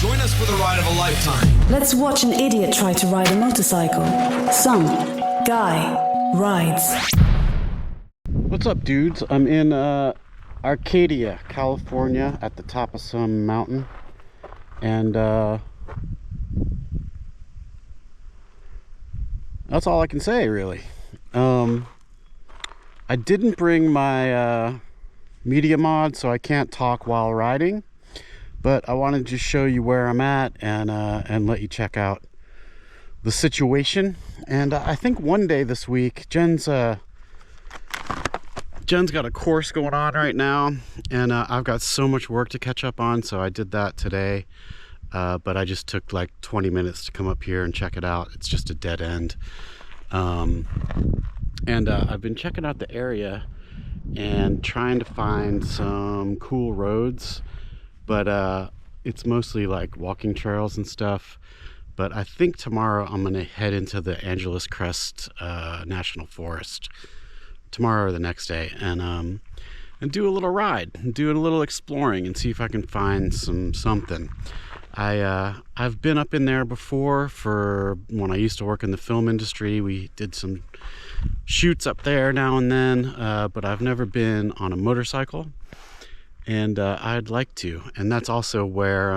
Join us for the ride of a lifetime. Let's watch an idiot try to ride a motorcycle. Some guy rides. What's up, dudes? I'm in Arcadia, California, at the top of some mountain, and that's all I can say, really. I didn't bring my media mod, so I can't talk while riding, but I wanted to just show you where I'm at and let you check out the situation. And I think one day this week, Jen's got a course going on right now, and I've got so much work to catch up on, so I did that today. But I just took like 20 minutes to come up here and check it out. It's just a dead end. And I've been checking out the area and trying to find some cool roads, but it's mostly like walking trails and stuff. But I think tomorrow I'm gonna head into the Angeles Crest National Forest tomorrow or the next day, and do a little ride and do a little exploring and see if I can find something. I've been up in there before for when I used to work in the film industry. We did some shoots up there now and then, but I've never been on a motorcycle, and I'd like to. And that's also where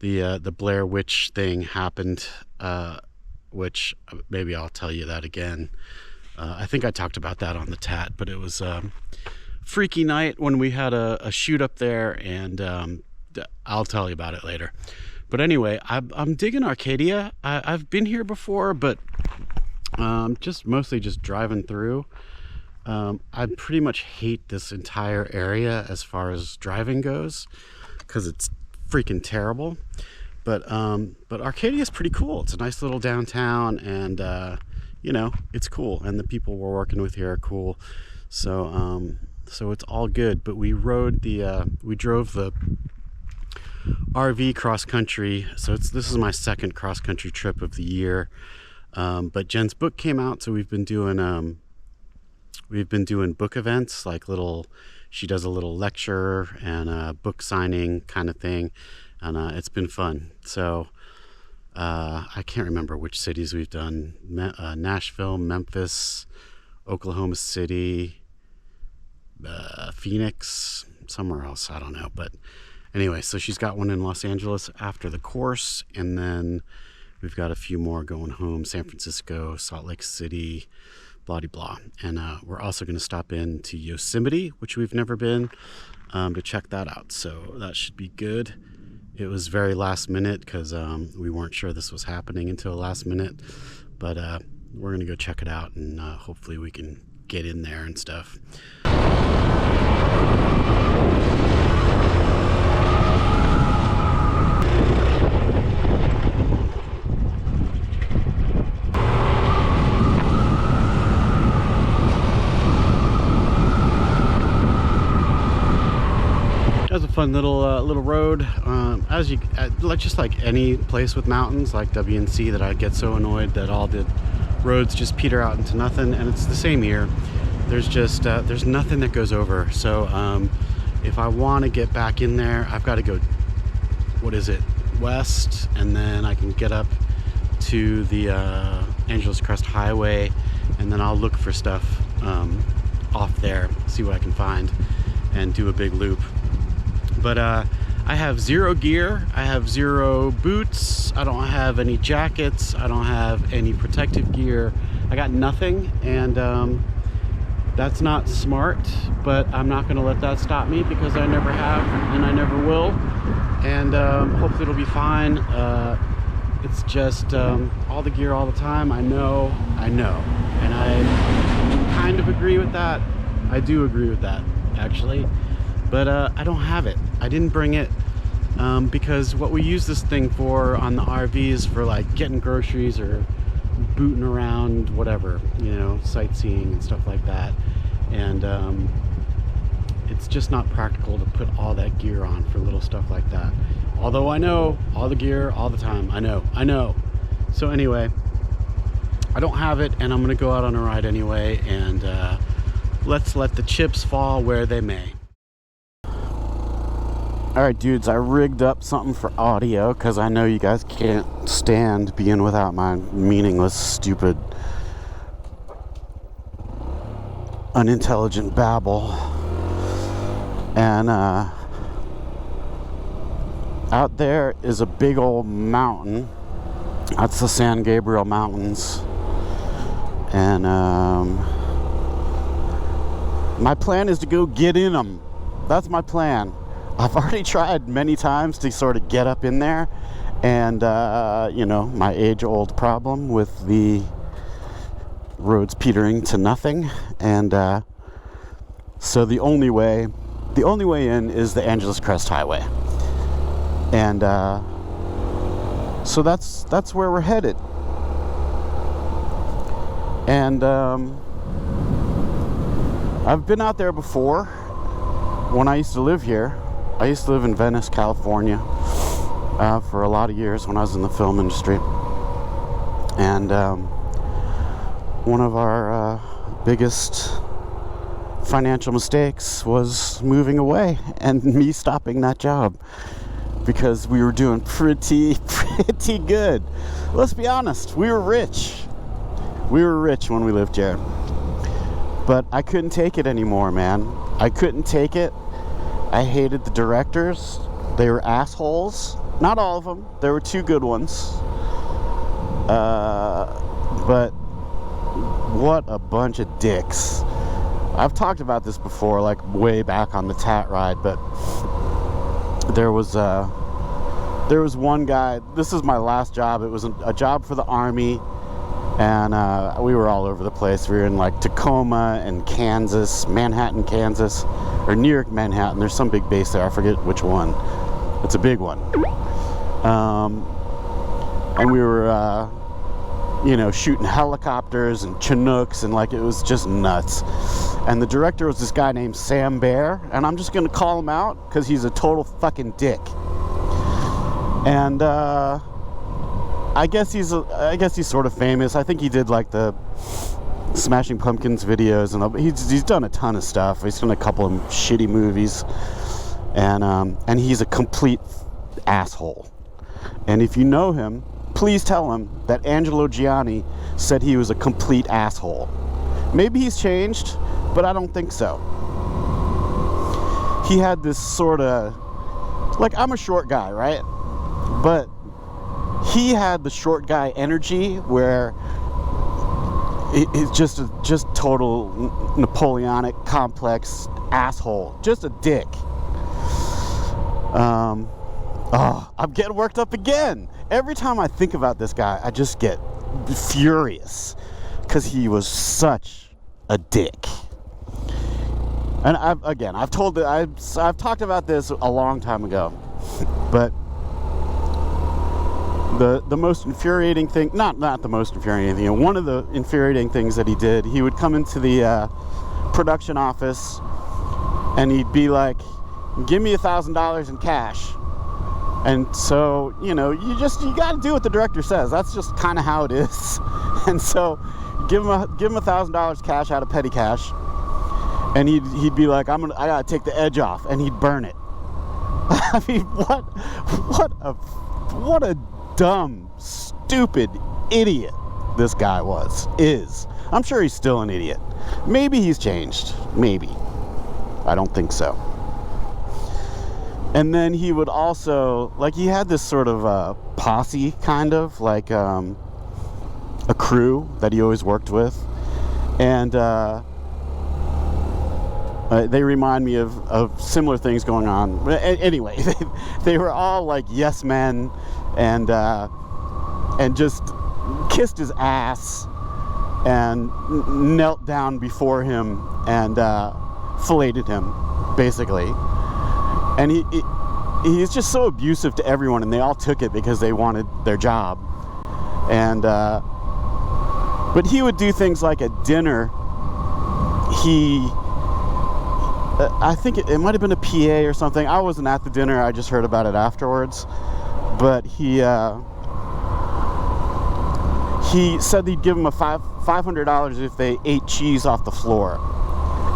the Blair Witch thing happened, which maybe I'll tell you that again. I think I talked about that on the Tat, but it was a freaky night when we had a shoot up there, and I'll tell you about it later. But anyway, I'm digging Arcadia. I've been here before, but just mostly just driving through. I pretty much hate this entire area as far as driving goes, because it's freaking terrible. But Arcadia is pretty cool. It's a nice little downtown, and you know, it's cool, and the people we're working with here are cool. So so it's all good. But we drove the RV cross country. So this is my second cross country trip of the year. But Jen's book came out, so we've been doing book events, like she does a little lecture and a book signing kind of thing, and it's been fun. So I can't remember which cities we've done. Nashville, Memphis, Oklahoma City, Phoenix, somewhere else, I don't know. But anyway, so she's got one in Los Angeles after the course, and then we've got a few more going home: San Francisco, Salt Lake City, blah de blah. And we're also going to stop in to Yosemite, which we've never been, to check that out. So that should be good. It was very last minute, because we weren't sure this was happening until last minute, but we're going to go check it out, and hopefully we can get in there and stuff. That's a fun little road. Just like any place with mountains, like WNC, that I get so annoyed that all the roads just peter out into nothing, and it's the same here. There's just there's nothing that goes over. So if I want to get back in there, I've got to go, west, and then I can get up to the Angeles Crest Highway, and then I'll look for stuff off there, see what I can find, and do a big loop. But I have zero gear, I have zero boots, I don't have any jackets, I don't have any protective gear, I got nothing, and that's not smart, but I'm not going to let that stop me, because I never have and I never will, and hopefully it'll be fine. It's just all the gear all the time. I know, and I kind of agree with that. I do agree with that, actually, but I don't have it. I didn't bring it because what we use this thing for on the RV is for like getting groceries or booting around, whatever, you know, sightseeing and stuff like that. And it's just not practical to put all that gear on for little stuff like that. Although I know all the gear all the time. I know. So anyway, I don't have it, and I'm gonna go out on a ride anyway, and let's let the chips fall where they may. Alright, dudes, I rigged up something for audio because I know you guys can't stand being without my meaningless, stupid, unintelligent babble. And out there is a big old mountain. That's the San Gabriel Mountains. And my plan is to go get in them. That's my plan. I've already tried many times to sort of get up in there, and you know, my age-old problem with the roads petering to nothing, and so the only way in is the Angeles Crest Highway, and so that's where we're headed. And I've been out there before when I used to live here. I used to live in Venice, California, for a lot of years when I was in the film industry. And one of our biggest financial mistakes was moving away and me stopping that job, because we were doing pretty good. Let's be honest, we were rich. We were rich when we lived here. But I couldn't take it anymore, man. I couldn't take it. I hated the directors. They were assholes. Not all of them. There were 2 good ones. But what a bunch of dicks. I've talked about this before, like way back on the Tat ride, but there was one guy. This is my last job. It was a job for the Army, and we were all over the place. We were in like Tacoma and Kansas, Manhattan, Kansas, or New York, Manhattan. There's some big base there. I forget which one. It's a big one. And we were, you know, shooting helicopters and Chinooks, and like it was just nuts. And the director was this guy named Sam Bear, and I'm just gonna call him out because he's a total fucking dick. And I guess he's sort of famous. I think he did like the Smashing Pumpkins videos, and he's done a ton of stuff. He's done a couple of shitty movies, and he's a complete asshole. And if you know him, please tell him that Angelo Gianni said he was a complete asshole. Maybe he's changed, but I don't think so. He had this sort of, like, I'm a short guy, right? But he had the short guy energy where it's just total Napoleonic complex asshole, just a dick. I'm getting worked up again. Every time I think about this guy, I just get furious because he was such a dick. And I've talked about this a long time ago, but the most infuriating thing, not the most infuriating thing, one of the infuriating things that he did, he would come into the production office and he'd be like, give me $1,000 in cash. And so, you know, you got to do what the director says. That's just kind of how it is. And so give him $1,000 cash out of petty cash, and he'd be like, I got to take the edge off, and he'd burn it. I mean, what a dumb, stupid idiot this guy is. I'm sure he's still an idiot. Maybe he's changed. Maybe. I don't think so. And then he would also, like, he had this sort of posse, kind of, like a crew that he always worked with. And they remind me of similar things going on. Anyway, they were all like yes men, and just kissed his ass and knelt down before him and filleted him, basically. And he's just so abusive to everyone, and they all took it because they wanted their job. And but he would do things like at dinner. I think it might have been a PA or something. I wasn't at the dinner. I just heard about it afterwards. But he said he'd give him a $500 if they ate cheese off the floor,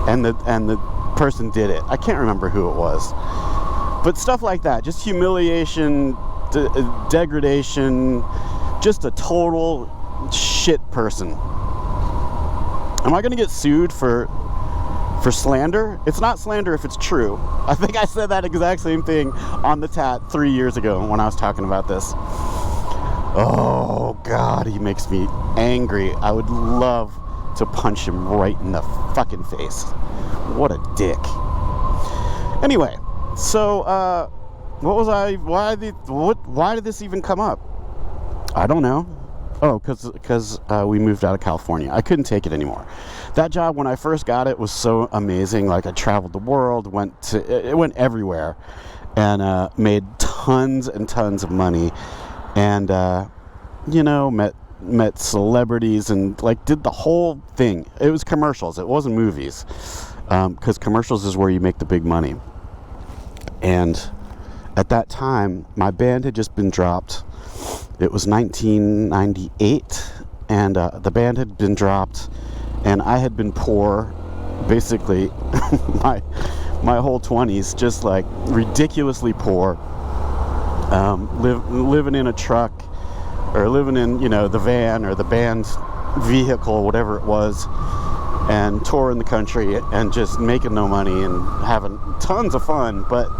and the person did it. I can't remember who it was, But stuff like that, just humiliation, degradation, just a total shit person. Am I gonna get sued for slander? It's not slander if it's true. I think I said that exact same thing on the Tat 3 years ago when I was talking about this. Oh God, he makes me angry. I would love to punch him right in the fucking face. What a dick. Anyway, so what was I? Why did this even come up? I don't know. Oh, because we moved out of California. I couldn't take it anymore. That job, when I first got it, was so amazing. Like, I traveled the world, it went everywhere, and made tons and tons of money, and met celebrities, and like did the whole thing. It was commercials. It wasn't movies, because commercials is where you make the big money. And at that time, my band had just been dropped. It was 1998, and the band had been dropped, and I had been poor, basically, my whole 20s, just like ridiculously poor, living in a truck, or living in, the van or the band's vehicle, whatever it was, and touring the country and just making no money and having tons of fun. But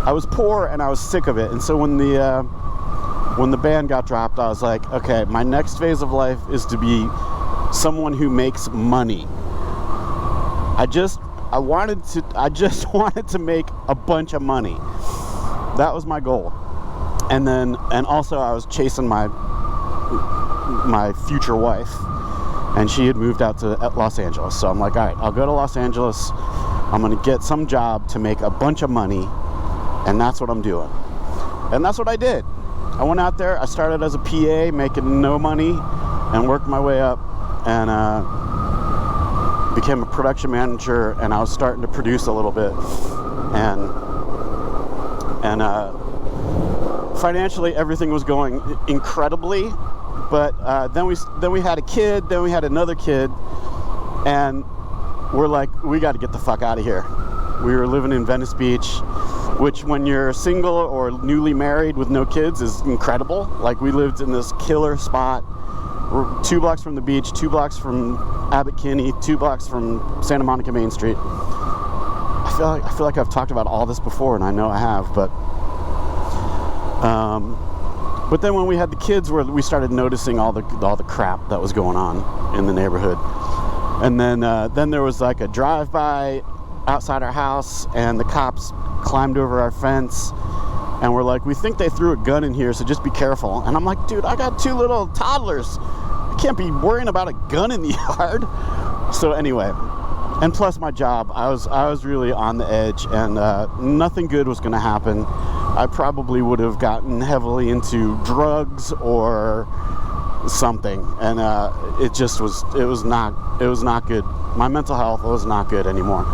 I was poor and I was sick of it. And so when the band got dropped, I was like, okay, my next phase of life is to be someone who makes money. I just wanted to make a bunch of money. That was my goal. And also I was chasing my future wife, and she had moved out to Los Angeles. So I'm like, all right, I'll go to Los Angeles. I'm going to get some job to make a bunch of money, and that's what I'm doing. And that's what I did. I went out there. I started as a PA, making no money, and worked my way up, and became a production manager, and I was starting to produce a little bit, and financially everything was going incredibly. But then we had a kid, then we had another kid, and we're like, we got to get the fuck out of here. We were living in Venice Beach, which when you're single or newly married with no kids is incredible. Like, we lived in this killer spot. We're 2 blocks from the beach, 2 blocks from Abbot Kinney, 2 blocks from Santa Monica Main Street. I feel like I've talked about all this before, and I know I have, but then when we had the kids, we started noticing all the crap that was going on in the neighborhood. And then there was like a drive-by outside our house, and the cops climbed over our fence, and we're like, we think they threw a gun in here, so just be careful. And I'm like, dude, I got 2 little toddlers. I can't be worrying about a gun in the yard. So anyway, and plus my job, I was really on the edge, and nothing good was going to happen. I probably would have gotten heavily into drugs or something, and it was not good. My mental health was not good anymore.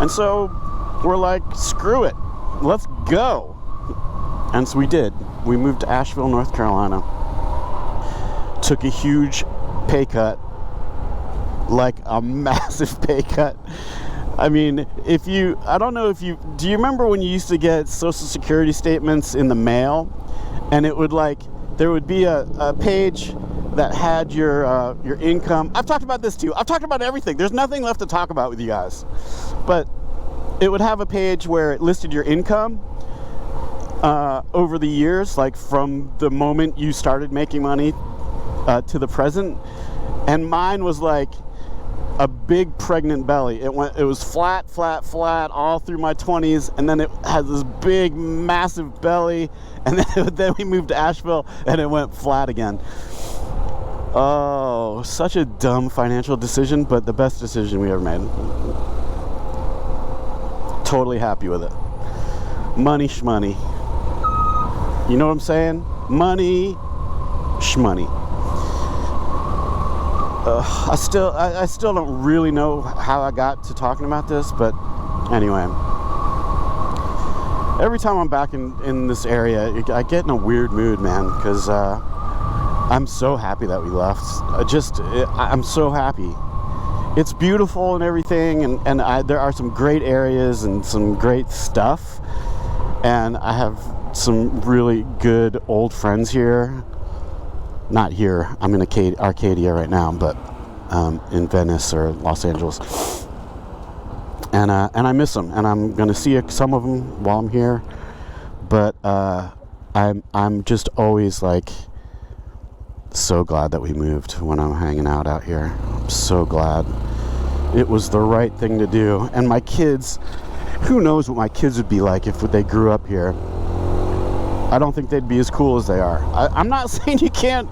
And so we're like, screw it, let's go. And so we did. We moved to Asheville, North Carolina. Took a huge pay cut, like a massive pay cut. I mean, do you remember when you used to get Social Security statements in the mail, and it would there would be a page that had your income. I've talked about this too. I've talked about everything. There's nothing left to talk about with you guys. But it would have a page where it listed your income over the years, like from the moment you started making money to the present. And mine was like a big pregnant belly. It was flat all through my 20s, and then it had this big massive belly, and then we moved to Asheville and it went flat again. Oh, such a dumb financial decision, but the best decision we ever made. Totally happy with it. Money shmoney. You know what I'm saying? Money shmoney. I still don't really know how I got to talking about this, but anyway, every time I'm back in this area, I get in a weird mood, man, because I'm so happy that we left. I'm so happy. It's beautiful and everything, and there are some great areas and some great stuff, and I have some really good old friends here. Not here, I'm in Arcadia right now, but in Venice or Los Angeles. And I miss them, and I'm gonna see some of them while I'm here. But I'm just always like so glad that we moved when I'm hanging out here. I'm so glad. It was the right thing to do. And my kids, who knows what my kids would be like if they grew up here. I don't think they'd be as cool as they are. I'm not saying you can't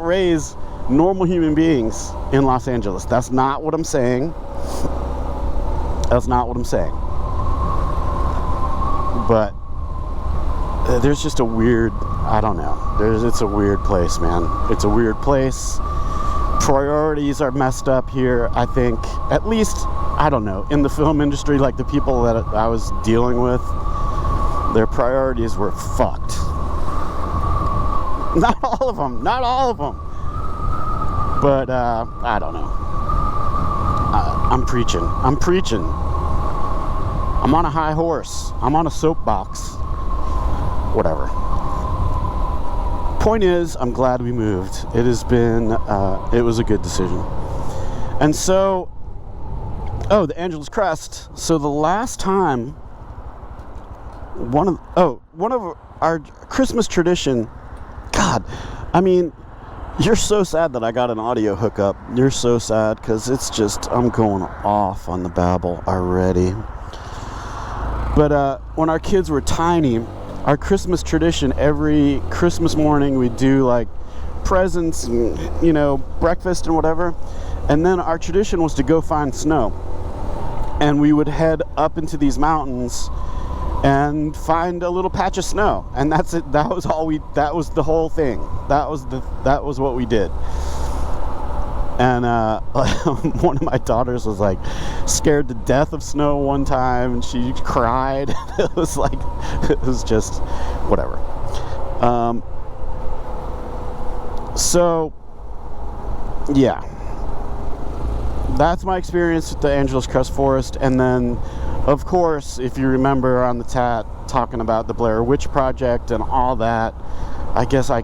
raise normal human beings in Los Angeles. That's not what I'm saying. That's not what I'm saying. But there's just a weird, I don't know. It's a weird place, man. It's a weird place. Priorities are messed up here, I think. At least, I don't know, in the film industry, like the people that I was dealing with, their priorities were fucked. Not all of them. But, I don't know. I'm preaching. I'm on a high horse. I'm on a soapbox. Whatever. Point is, I'm glad we moved. It was a good decision. And so, the Angeles Crest. So the last time, one of our Christmas tradition, God, I mean, you're so sad that I got an audio hookup. You're so sad, because it's just, I'm going off on the babble already. But when our kids were tiny, our Christmas tradition, every Christmas morning we'd do like presents and, breakfast and whatever. And then our tradition was to go find snow. And we would head up into these mountains and find a little patch of snow. And that's it. That was the whole thing. That was what we did. And one of my daughters was like scared to death of snow one time, and she cried. It was just whatever. So yeah, that's my experience with the Angeles Crest Forest. And then, of course, if you remember on the TAT talking about the Blair Witch Project and all that, I guess I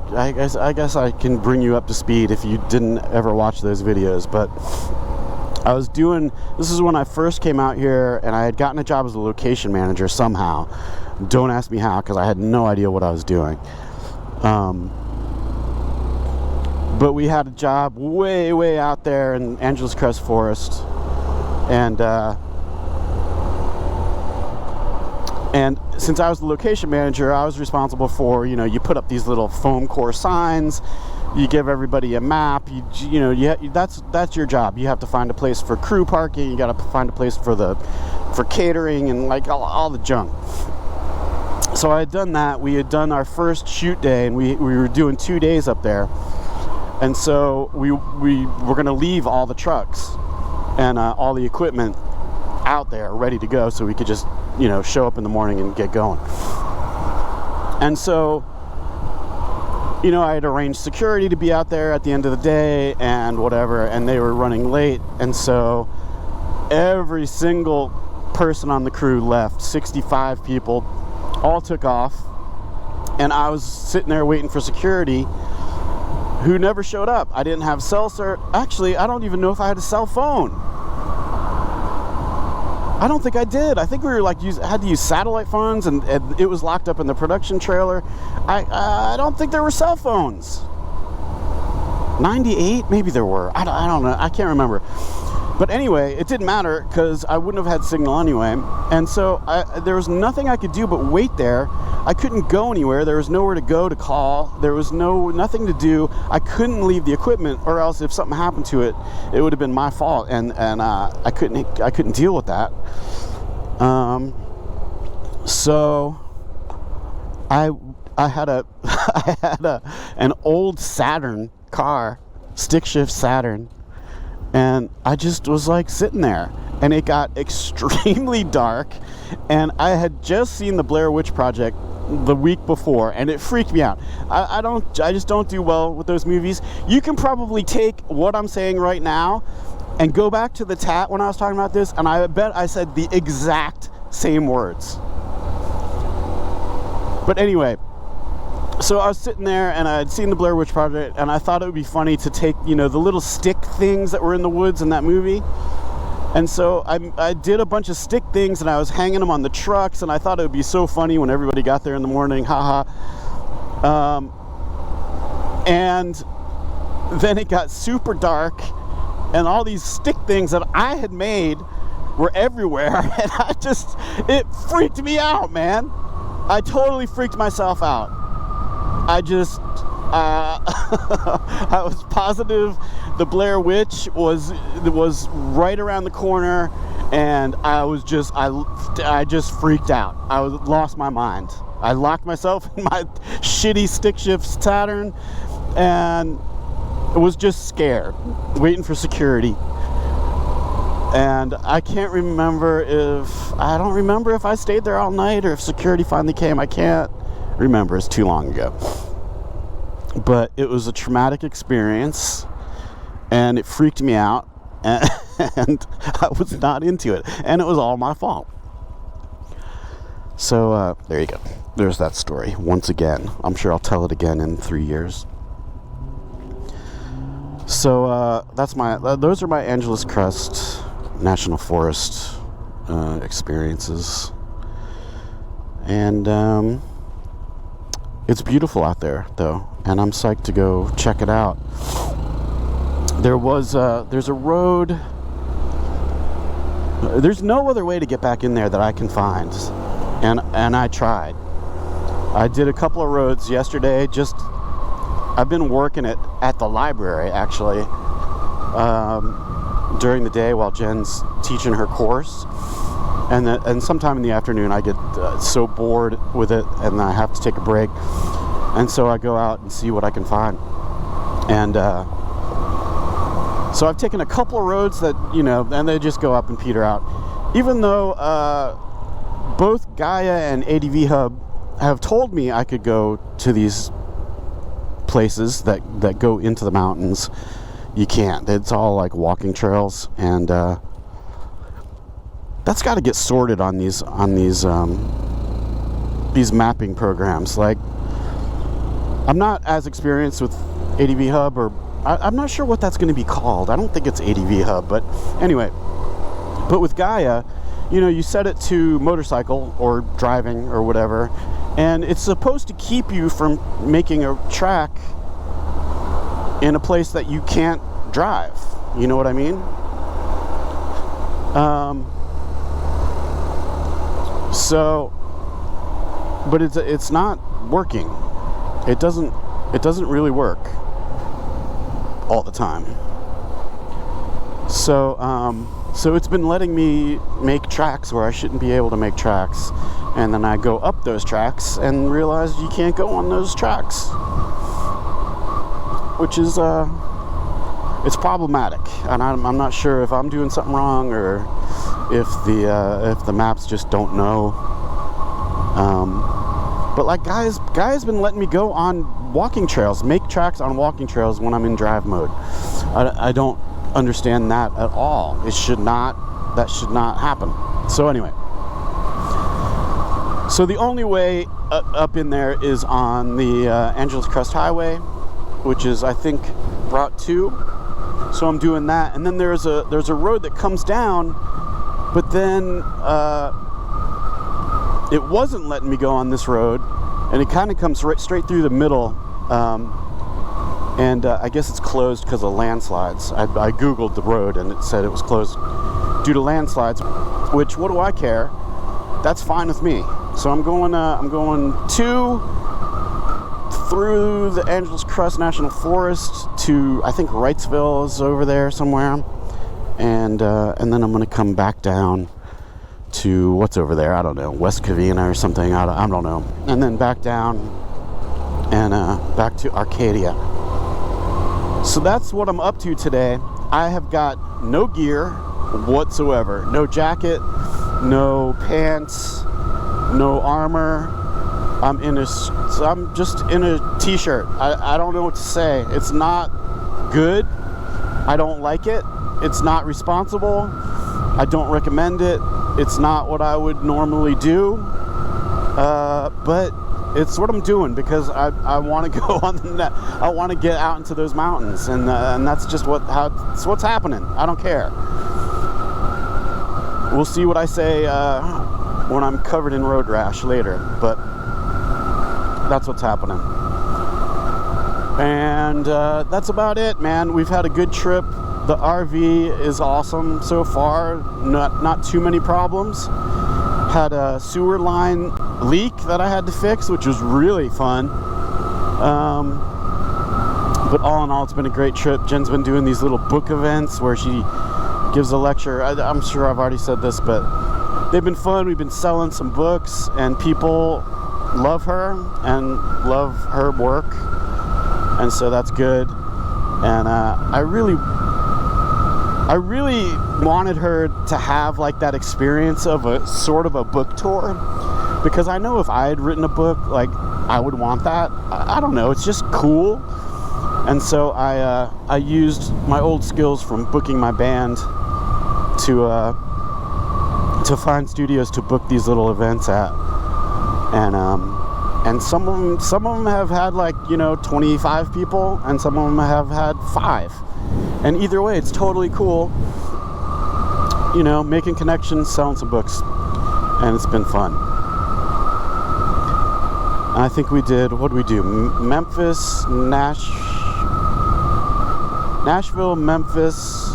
can bring you up to speed if you didn't ever watch those videos. But this is when I first came out here, and I had gotten a job as a location manager somehow. Don't ask me how, because I had no idea what I was doing. But we had a job way out there in Angeles Crest Forest, and since I was the location manager, I was responsible for, you put up these little foam core signs, you give everybody a map, that's your job. You have to find a place for crew parking, you got to find a place for catering and like all the junk. So I had done that. We had done our first shoot day, and we were doing 2 days up there. And so we were going to leave all the trucks and all the equipment out there ready to go, so we could just show up in the morning and get going. And so I had arranged security to be out there at the end of the day and whatever, and they were running late, and so every single person on the crew left. 65 people all took off, and I was sitting there waiting for security, who never showed up. I didn't have cell service. Actually, I don't even know if I had a cell phone. I don't think I did. I think we were had to use satellite phones, and it was locked up in the production trailer. I don't think there were cell phones. 98? Maybe there were. I don't know. I can't remember. But anyway, it didn't matter, because I wouldn't have had signal anyway. And so there was nothing I could do but wait there. I couldn't go anywhere. There was nowhere to go to call. There was nothing to do. I couldn't leave the equipment, or else if something happened to it, it would have been my fault. And I couldn't deal with that. So I had an old Saturn car, stick shift Saturn. And I just was sitting there, and it got extremely dark, and I had just seen the Blair Witch Project the week before, and it freaked me out. I just don't do well with those movies. You can probably take what I'm saying right now and go back to the TAT when I was talking about this, and I bet I said the exact same words. But anyway, so I was sitting there and I had seen the Blair Witch Project, and I thought it would be funny to take, you know, the little stick things that were in the woods in that movie. And so I did a bunch of stick things, and I was hanging them on the trucks, and I thought it would be so funny when everybody got there in the morning, haha. And then it got super dark, and all these stick things that I had made were everywhere, and it freaked me out, man. I totally freaked myself out. I was positive the Blair Witch was right around the corner, and I just freaked out. I lost my mind. I locked myself in my shitty stick shift Saturn, and was just scared, waiting for security. And I don't remember if I stayed there all night or if security finally came. I can't remember, it's too long ago. But it was a traumatic experience, and it freaked me out, and I was not into it, and it was all my fault. So there you go. There's that story once again. I'm sure I'll tell it again in 3 years. So those are my Angeles Crest National Forest experiences, and it's beautiful out there though, and I'm psyched to go check it out. There's a road. There's no other way to get back in there that I can find, and I tried. I did a couple of roads yesterday. I've been working at the library actually during the day while Jen's teaching her course, and sometime in the afternoon I get so bored with it and I have to take a break, and so I go out and see what I can find. And so I've taken a couple of roads that, you know, and they just go up and peter out, even though both Gaia and ADVHub have told me I could go to these places that go into the mountains. You can't. It's all like walking trails, and that's got to get sorted on these mapping programs. Like, I'm not as experienced with ADVHub, or I'm not sure what that's going to be called. I don't think it's ADVHub, but anyway. But with Gaia, you know, you set it to motorcycle or driving or whatever, and it's supposed to keep you from making a track in a place that you can't drive. You know what I mean? But it's not working. It doesn't really work all the time. So it's been letting me make tracks where I shouldn't be able to make tracks, and then I go up those tracks and realize you can't go on those tracks, which is it's problematic. And I'm not sure if I'm doing something wrong or if the maps just don't know. But like guys been letting me go on walking trails, make tracks on walking trails when I'm in drive mode. I don't understand that at all. That should not happen. So anyway, so the only way up in there is on the Angeles Crest Highway, which is, I think, Route 2. So I'm doing that, and then there's a road that comes down, but then it wasn't letting me go on this road, and it kind of comes straight through the middle. And I guess it's closed because of landslides. I googled the road and it said it was closed due to landslides, which, what do I care? That's fine with me. So I'm going through the Angeles Crest National Forest to, I think, Wrightsville is over there somewhere, and then I'm going to come back down to what's over there. I don't know, West Covina or something. I don't know, and then back down and back to Arcadia. So that's what I'm up to today. I have got no gear whatsoever. No jacket, no pants, no armor. I'm just in a t-shirt. I don't know what to say. It's not good. I don't like it. It's not responsible. I don't recommend it. It's not what I would normally do. But it's what I'm doing because I want to go on the net. I want to get out into those mountains, and that's just it's what's happening. I don't care. We'll see what I say when I'm covered in road rash later, but that's what's happening. And that's about it, man. We've had a good trip. The RV is awesome so far. Not too many problems. Had a sewer line leak that I had to fix, which was really fun. But all in all, it's been a great trip. Jen's been doing these little book events where she gives a lecture. I'm sure I've already said this, but they've been fun. We've been selling some books, and people love her and love her work, and so that's good. And I really wanted her to have like that experience of a sort of a book tour, because I know if I had written a book, like, I would want that. I don't know, it's just cool. And so I used my old skills from booking my band to find studios to book these little events at, and some of them have had, like, 25 people, and some of them have had 5. And either way, it's totally cool, making connections, selling some books, and it's been fun. I think we did, what did we do? Memphis, Nashville, Memphis,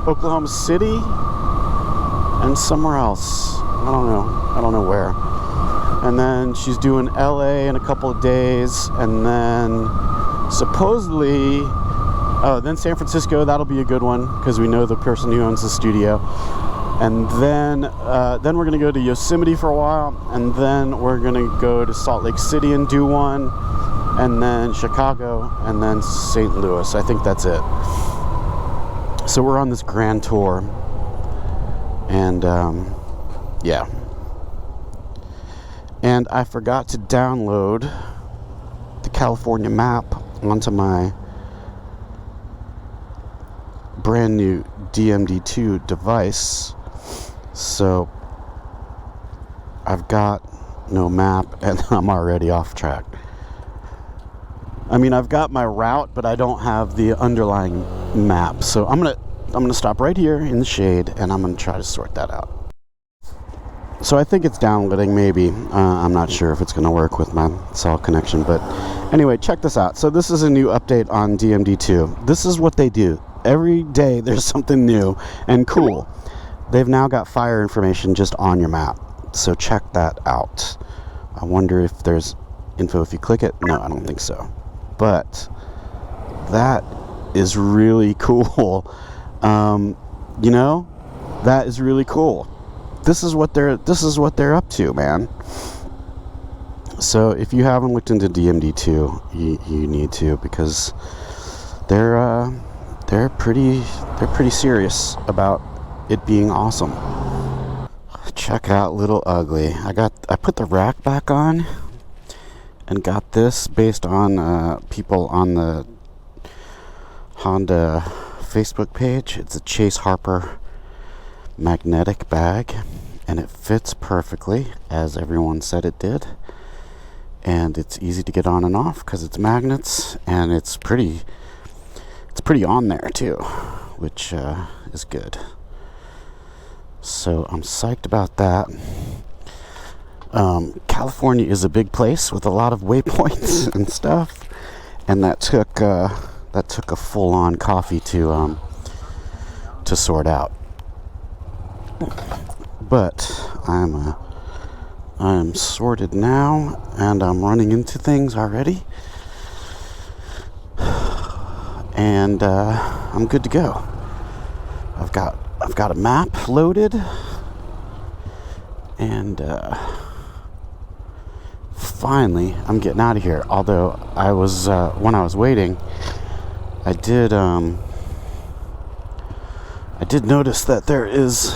Oklahoma City, and somewhere else. I don't know where. And then she's doing LA in a couple of days, and then supposedly, then San Francisco. That'll be a good one because we know the person who owns the studio. And then we're gonna go to Yosemite for a while, and then we're gonna go to Salt Lake City and do one, and then Chicago, and then St. Louis. I think that's it. So we're on this grand tour, and yeah. And I forgot to download the California map onto my brand new DMD2 device, so I've got no map, and I'm already off track. I mean, I've got my route, but I don't have the underlying map, so I'm gonna stop right here in the shade, and I'm gonna try to sort that out. So I think it's downloading, maybe. I'm not sure if it's going to work with my cell connection, but anyway, check this out. So this is a new update on DMD2. This is what they do. Every day there's something new and cool. They've now got fire information just on your map, so check that out. I wonder if there's info if you click it. No, I don't think so. But that is really cool. That is really cool. This is what they're up to, man. So if you haven't looked into DMD2, you need to, because they're pretty serious about it being awesome. Check out Little Ugly. I put the rack back on and got this based on people on the Honda Facebook page. It's a Chase Harper magnetic bag, and it fits perfectly as everyone said it did, and it's easy to get on and off because it's magnets, and it's pretty on there too, which is good. So I'm psyched about that. California is a big place with a lot of waypoints and stuff, and that took a full-on coffee to sort out. But I'm sorted now, and I'm running into things already, and I'm good to go. I've got a map loaded, and finally I'm getting out of here. Although I was when I was waiting, I did notice that there is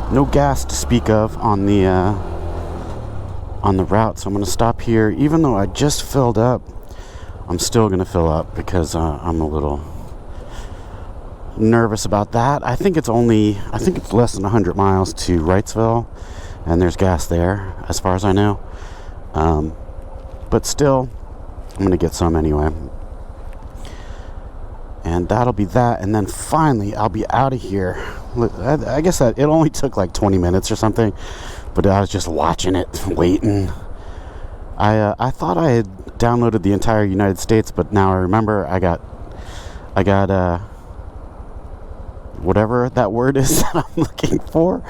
no gas to speak of on the route, so I'm going to stop here. Even though I just filled up, I'm still going to fill up because I'm a little nervous about that. I think it's less than 100 miles to Wrightsville, and there's gas there, as far as I know. But still, I'm gonna get some anyway. And that'll be that, and then finally I'll be out of here. I guess that it only took like 20 minutes or something, but I was just watching it, waiting. I thought I had downloaded the entire United States, but now I remember I got whatever that word is that I'm looking for,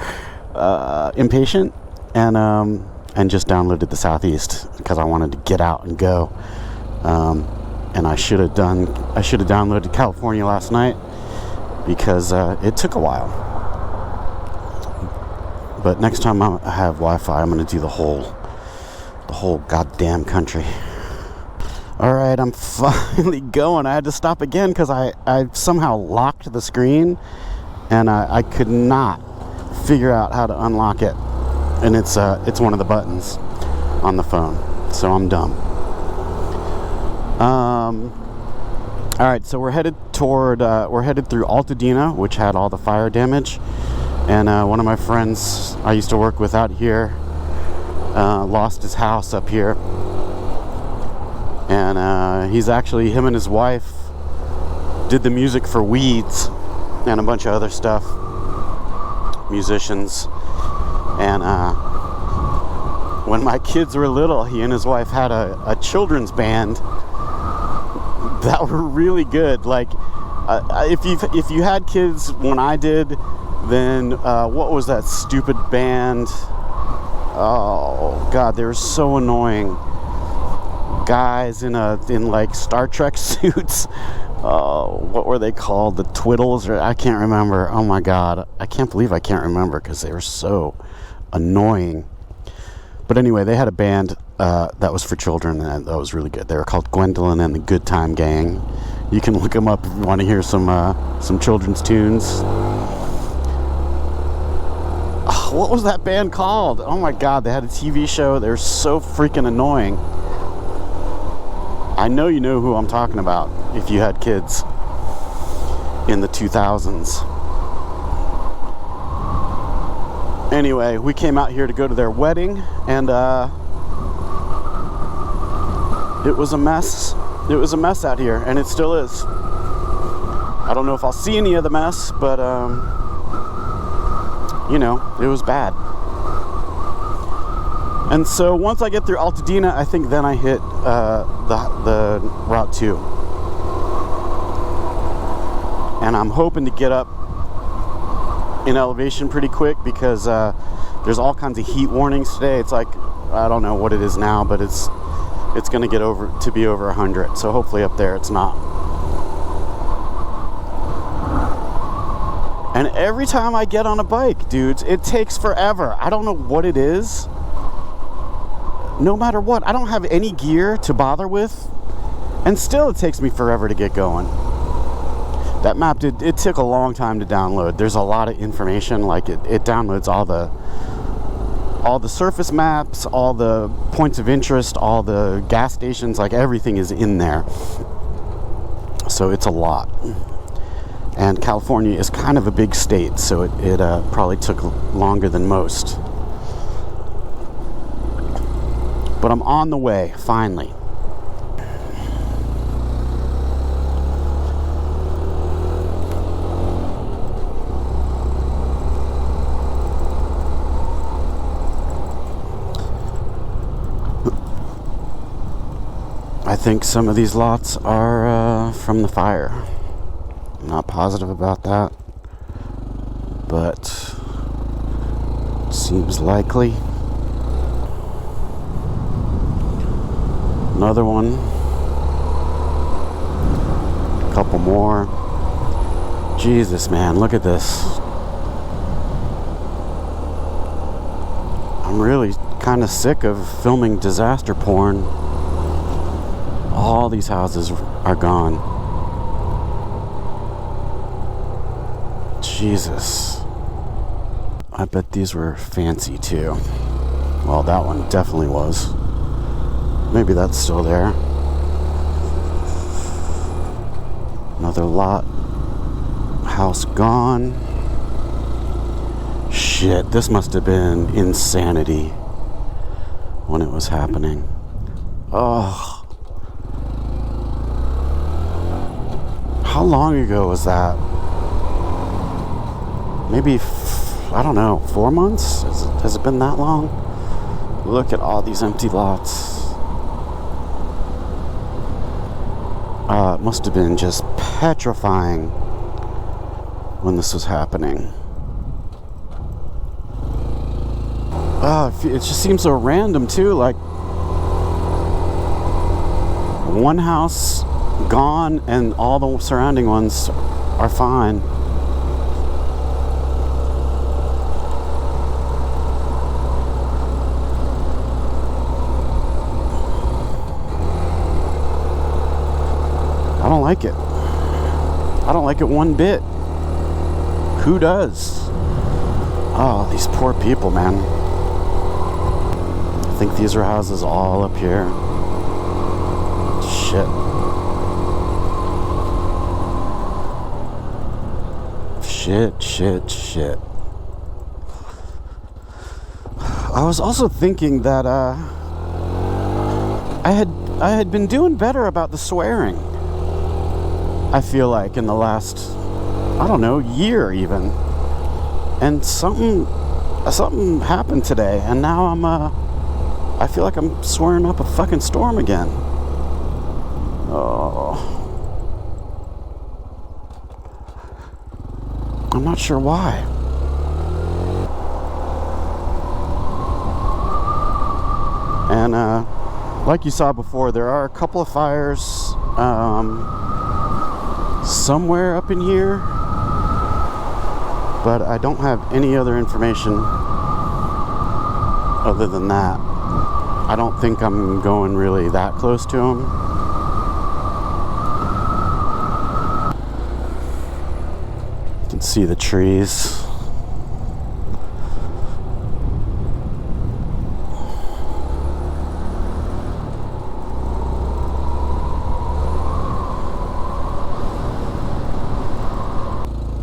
impatient, and just downloaded the Southeast because I wanted to get out and go. And I should have downloaded California last night because it took a while. But next time I have Wi-Fi, I'm going to do the whole goddamn country. All right, I'm finally going. I had to stop again because I somehow locked the screen, and I could not figure out how to unlock it. And it's one of the buttons on the phone, so I'm dumb. All right, so we're headed through Altadena, which had all the fire damage, and one of my friends I used to work with out here lost his house up here, and him and his wife did the music for Weeds and a bunch of other stuff, musicians, and when my kids were little, he and his wife had a children's band that were really good. Like, if you had kids when I did, then what was that stupid band? Oh God, they were so annoying. Guys in like Star Trek suits. Oh, what were they called? The Twiddles, or I can't remember. Oh my God, I can't believe I can't remember because they were so annoying. But anyway, they had a band that was for children, and that was really good. They were called Gwendolyn and the Good Time Gang. You can look them up if you want to hear some children's tunes. What was that band called? Oh my God, they had a TV show. They were so freaking annoying. I know you know who I'm talking about if you had kids in the 2000s. Anyway, we came out here to go to their wedding, and it was a mess. It was a mess out here, and it still is. I don't know if I'll see any of the mess, but it was bad. And so once I get through Altadena, I think then I hit the Route 2. And I'm hoping to get up in elevation pretty quick because there's all kinds of heat warnings today. It's like, I don't know what it is now, but it's going to get over 100. So hopefully up there it's not. And every time I get on a bike, dudes, it takes forever. I don't know what it is. No matter what, I don't have any gear to bother with, and still it takes me forever to get going. That map it took a long time to download. There's a lot of information. Like it downloads all the surface maps, all the points of interest, all the gas stations, like everything is in there. So it's a lot. And California is kind of a big state, so it probably took longer than most. But I'm on the way, finally. I think some of these lots are from the fire. I'm not positive about that, but seems likely. Another one. A couple more. Jesus, man, look at this. I'm really kind of sick of filming disaster porn. All these houses are gone. Jesus. I bet these were fancy too. Well, that one definitely was. Maybe that's still there. Another lot. House gone. Shit, this must have been insanity when it was happening. Oh. How long ago was that? Maybe, I don't know, 4 months? Has it been that long? Look at all these empty lots. It must have been just petrifying when this was happening. It just seems so random too, like one house gone and all the surrounding ones are fine. I don't like it. I don't like it one bit. Who does? Oh, these poor people, man. I think these are houses all up here. Shit. Shit. I was also thinking that I had been doing better about the swearing. I feel like in the last, I don't know, year even. And something happened today, and now I feel like I'm swearing up a fucking storm again. Oh. I'm not sure why. And like you saw before, there are a couple of fires somewhere up in here, but I don't have any other information other than that. I don't think I'm going really that close to them. You can see the trees.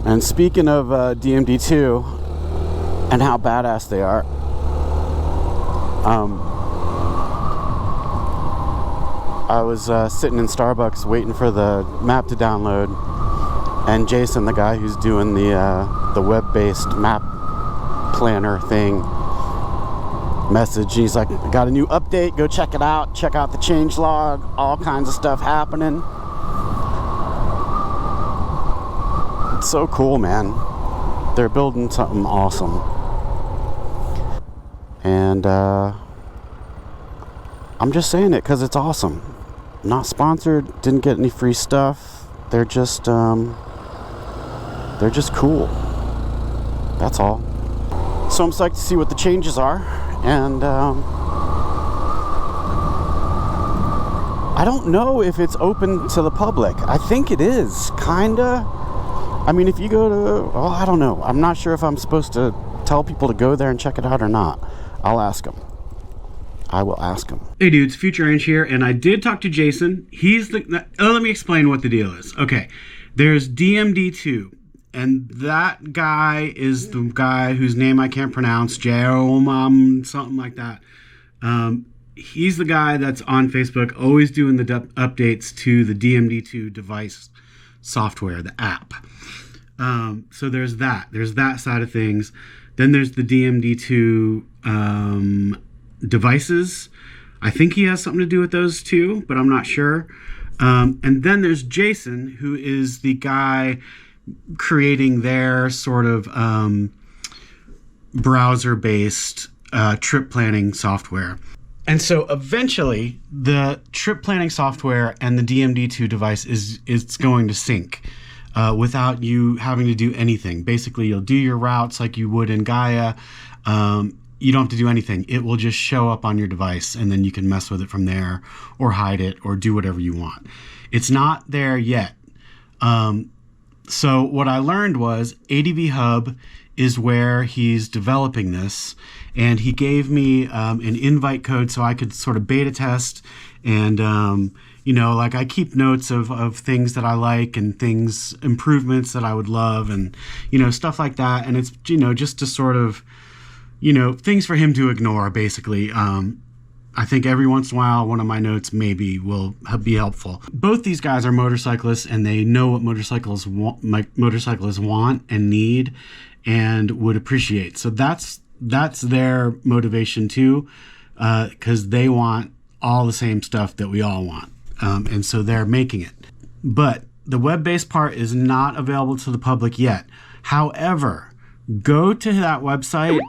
And speaking of DMD2 and how badass they are, I was sitting in Starbucks waiting for the map to download, and Jason, the guy who's doing the web-based map planner thing, message. He's like, I got a new update, go check it out, check out the change log, all kinds of stuff happening. It's so cool, man. They're building something awesome. And I'm just saying it because it's awesome. Not sponsored, didn't get any free stuff. They're just cool. That's all. So I'm psyched to see what the changes are, and I don't know if it's open to the public. I think it is, kinda. I mean, if you go to, well, I don't know. I'm not sure if I'm supposed to tell people to go there and check it out or not. I'll ask them. I will ask him. Hey dudes, Future Ange here, and I did talk to Jason. He's the... let me explain what the deal is. Okay, there's DMD2, and that guy is the guy whose name I can't pronounce, Jerome, something like that. He's the guy that's on Facebook, always doing the updates to the DMD2 device software, the app. So there's that side of things. Then there's the DMD2 devices. I think he has something to do with those too, but I'm not sure. And then there's Jason, who is the guy creating their sort of browser-based trip planning software. And so eventually the trip planning software and the DMD2 device is going to sync without you having to do anything. Basically, you'll do your routes like you would in Gaia. You don't have to do anything. It will just show up on your device, and then you can mess with it from there or hide it or do whatever you want. It's not there yet. So what I learned was ADVHub is where he's developing this, and he gave me an invite code so I could sort of beta test, and you know, like I keep notes of things that I like and improvements that I would love, and you know, stuff like that. And it's, you know, just to sort of, you know, things for him to ignore, basically. I think every once in a while, one of my notes maybe will be helpful. Both these guys are motorcyclists, and they know what motorcyclists want and need and would appreciate. So that's their motivation too, because they want all the same stuff that we all want. And so they're making it. But the web-based part is not available to the public yet. However, go to that website,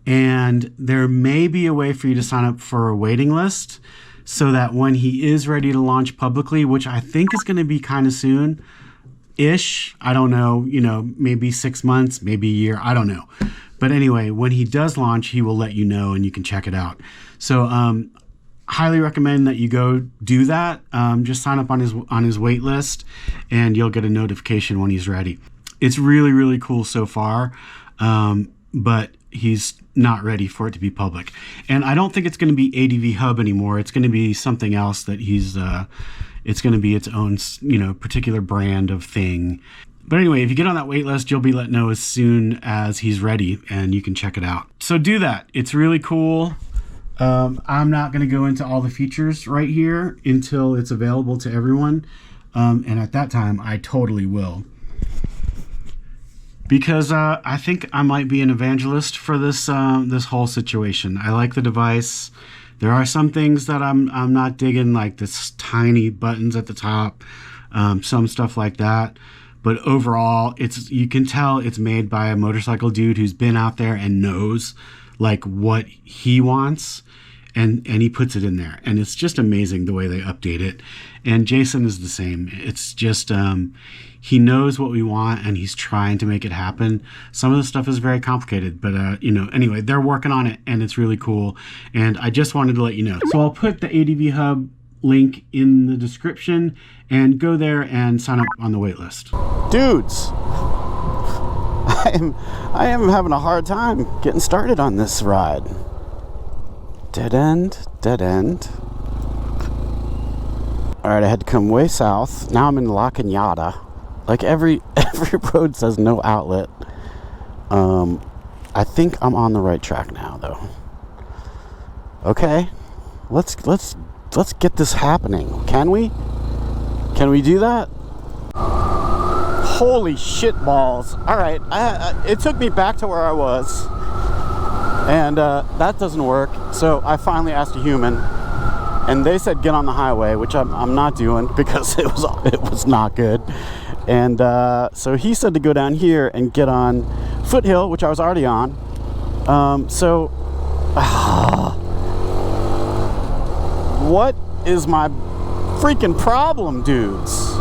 and there may be a way for you to sign up for a waiting list so that when he is ready to launch publicly, which I think is going to be kind of soon-ish, I don't know, you know, maybe 6 months, maybe a year, I don't know. But anyway, when he does launch, he will let you know, and you can check it out. So highly recommend that you go do that. Just sign up on his wait list, and you'll get a notification when he's ready. It's really, really cool so far, but he's not ready for it to be public. And I don't think it's going to be ADVHub anymore. It's going to be something else that it's going to be its own, you know, particular brand of thing. But anyway, if you get on that wait list, you'll be let know as soon as he's ready, and you can check it out. So do that. It's really cool. I'm not going to go into all the features right here until it's available to everyone. And at that time, I totally will. Because I think I might be an evangelist for this whole situation. I like the device. There are some things that I'm not digging, like this tiny buttons at the top, some stuff like that. But overall, you can tell it's made by a motorcycle dude who's been out there and knows like what he wants, and he puts it in there. And it's just amazing the way they update it. And Jason is the same. It's just he knows what we want, and he's trying to make it happen. Some of the stuff is very complicated, but you know, anyway, they're working on it, and it's really cool. And I just wanted to let you know. So I'll put the ADVHub link in the description, and go there and sign up on the wait list. Dudes, I am having a hard time getting started on this ride. Dead end. All right, I had to come way south. Now I'm in La Cañada. Like every road says no outlet. I think I'm on the right track now, though. Okay, let's get this happening. Can we do that? Holy shit balls! All right, it took me back to where I was, and that doesn't work. So I finally asked a human, and they said get on the highway, which I'm not doing because it was not good. And so he said to go down here and get on Foothill, which I was already on. What is my freaking problem, dudes?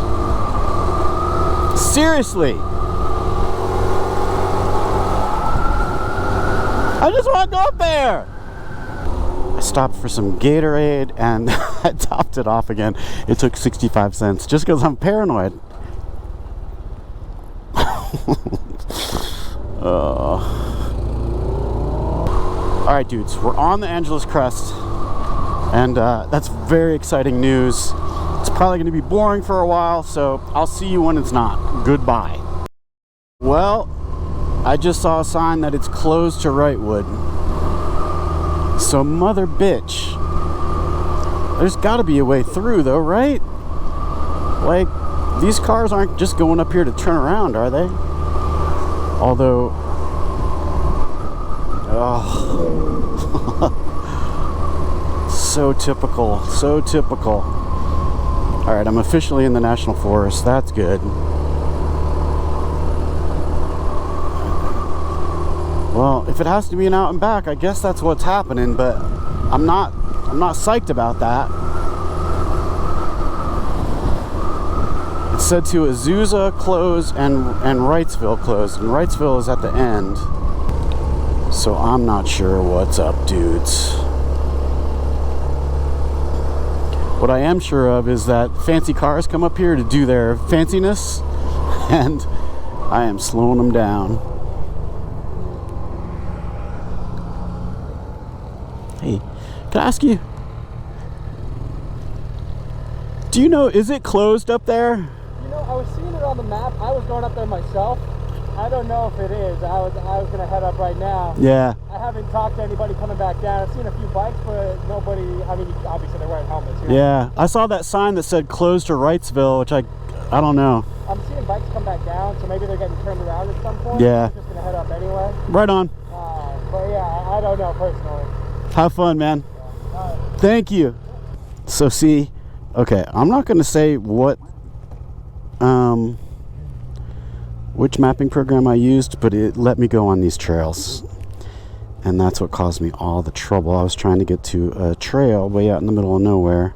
Seriously. I just want to go up there. I stopped for some Gatorade, and I topped it off again. It took 65 cents just because I'm paranoid. Alright, dudes, we're on the Angeles Crest, and that's very exciting news. It's probably going to be boring for a while, so I'll see you when it's not. Goodbye. Well, I just saw a sign that it's closed to Wrightwood. So mother bitch. There's got to be a way through, though, right? Like, these cars aren't just going up here to turn around, are they? Although, so typical, so typical. All right, I'm officially in the National Forest. That's good. Well, if it has to be an out and back, I guess that's what's happening, but I'm not psyched about that. It said to Azusa close and Wrightsville closed, and Wrightsville is at the end. So I'm not sure what's up, dudes. What I am sure of is that fancy cars come up here to do their fanciness, and I am slowing them down. Can I ask you? Do you know, is it closed up there? You know, I was seeing it on the map. I was going up there myself. I don't know if it is. I was going to head up right now. Yeah. I haven't talked to anybody coming back down. I've seen a few bikes, but nobody, I mean, obviously they're wearing helmets. You know? Yeah. I saw that sign that said closed to Wrightsville, which I don't know. I'm seeing bikes come back down, so maybe they're getting turned around at some point. Yeah. I'm just going to head up anyway. Right on. But yeah, I don't know personally. Have fun, man. Yeah. All right. Thank you. So see, okay, I'm not going to say what, which mapping program I used, but it let me go on these trails. And that's what caused me all the trouble. I was trying to get to a trail way out in the middle of nowhere.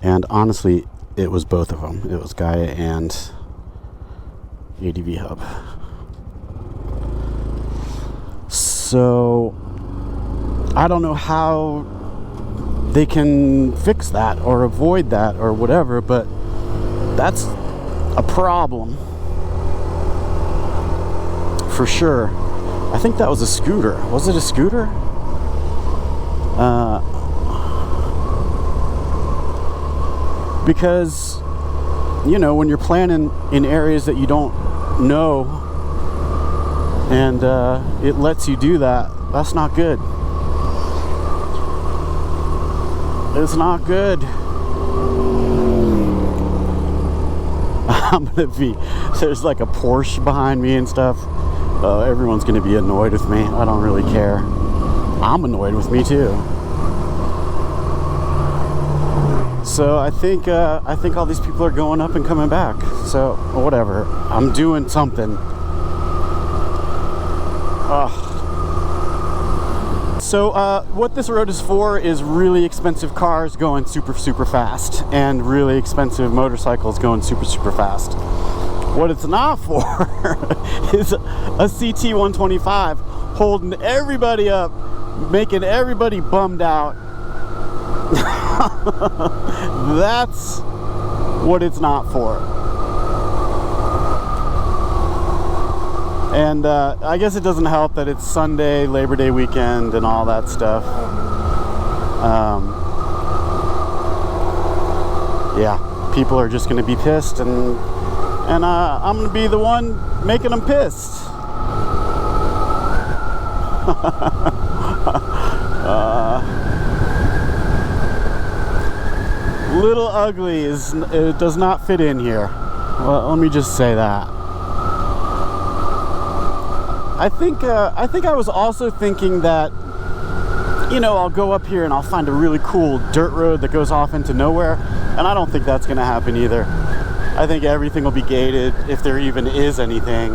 And honestly, it was both of them. It was Gaia and ADVHub. So I don't know how they can fix that or avoid that or whatever, but that's a problem for sure. I think that was a scooter. Was it a scooter? Because, you know, when you're planning in areas that you don't know and it lets you do that, that's not good. It's not good. I'm gonna be, there's like a Porsche behind me and stuff. Everyone's gonna be annoyed with me. I don't really care. I'm annoyed with me too. So I think all these people are going up and coming back. So whatever. I'm doing something. So what this road is for is really expensive cars going super fast and really expensive motorcycles going super fast. What it's not for is a CT125 holding everybody up, making everybody bummed out. That's what it's not for. And I guess it doesn't help that it's Sunday, Labor Day weekend, and all that stuff. Yeah, people are just going to be pissed, and I'm going to be the one making them pissed. Little ugly it does not fit in here. Well, let me just say that. I think I was also thinking that, you know, I'll go up here and I'll find a really cool dirt road that goes off into nowhere, and I don't think that's going to happen either. I think everything will be gated, if there even is anything.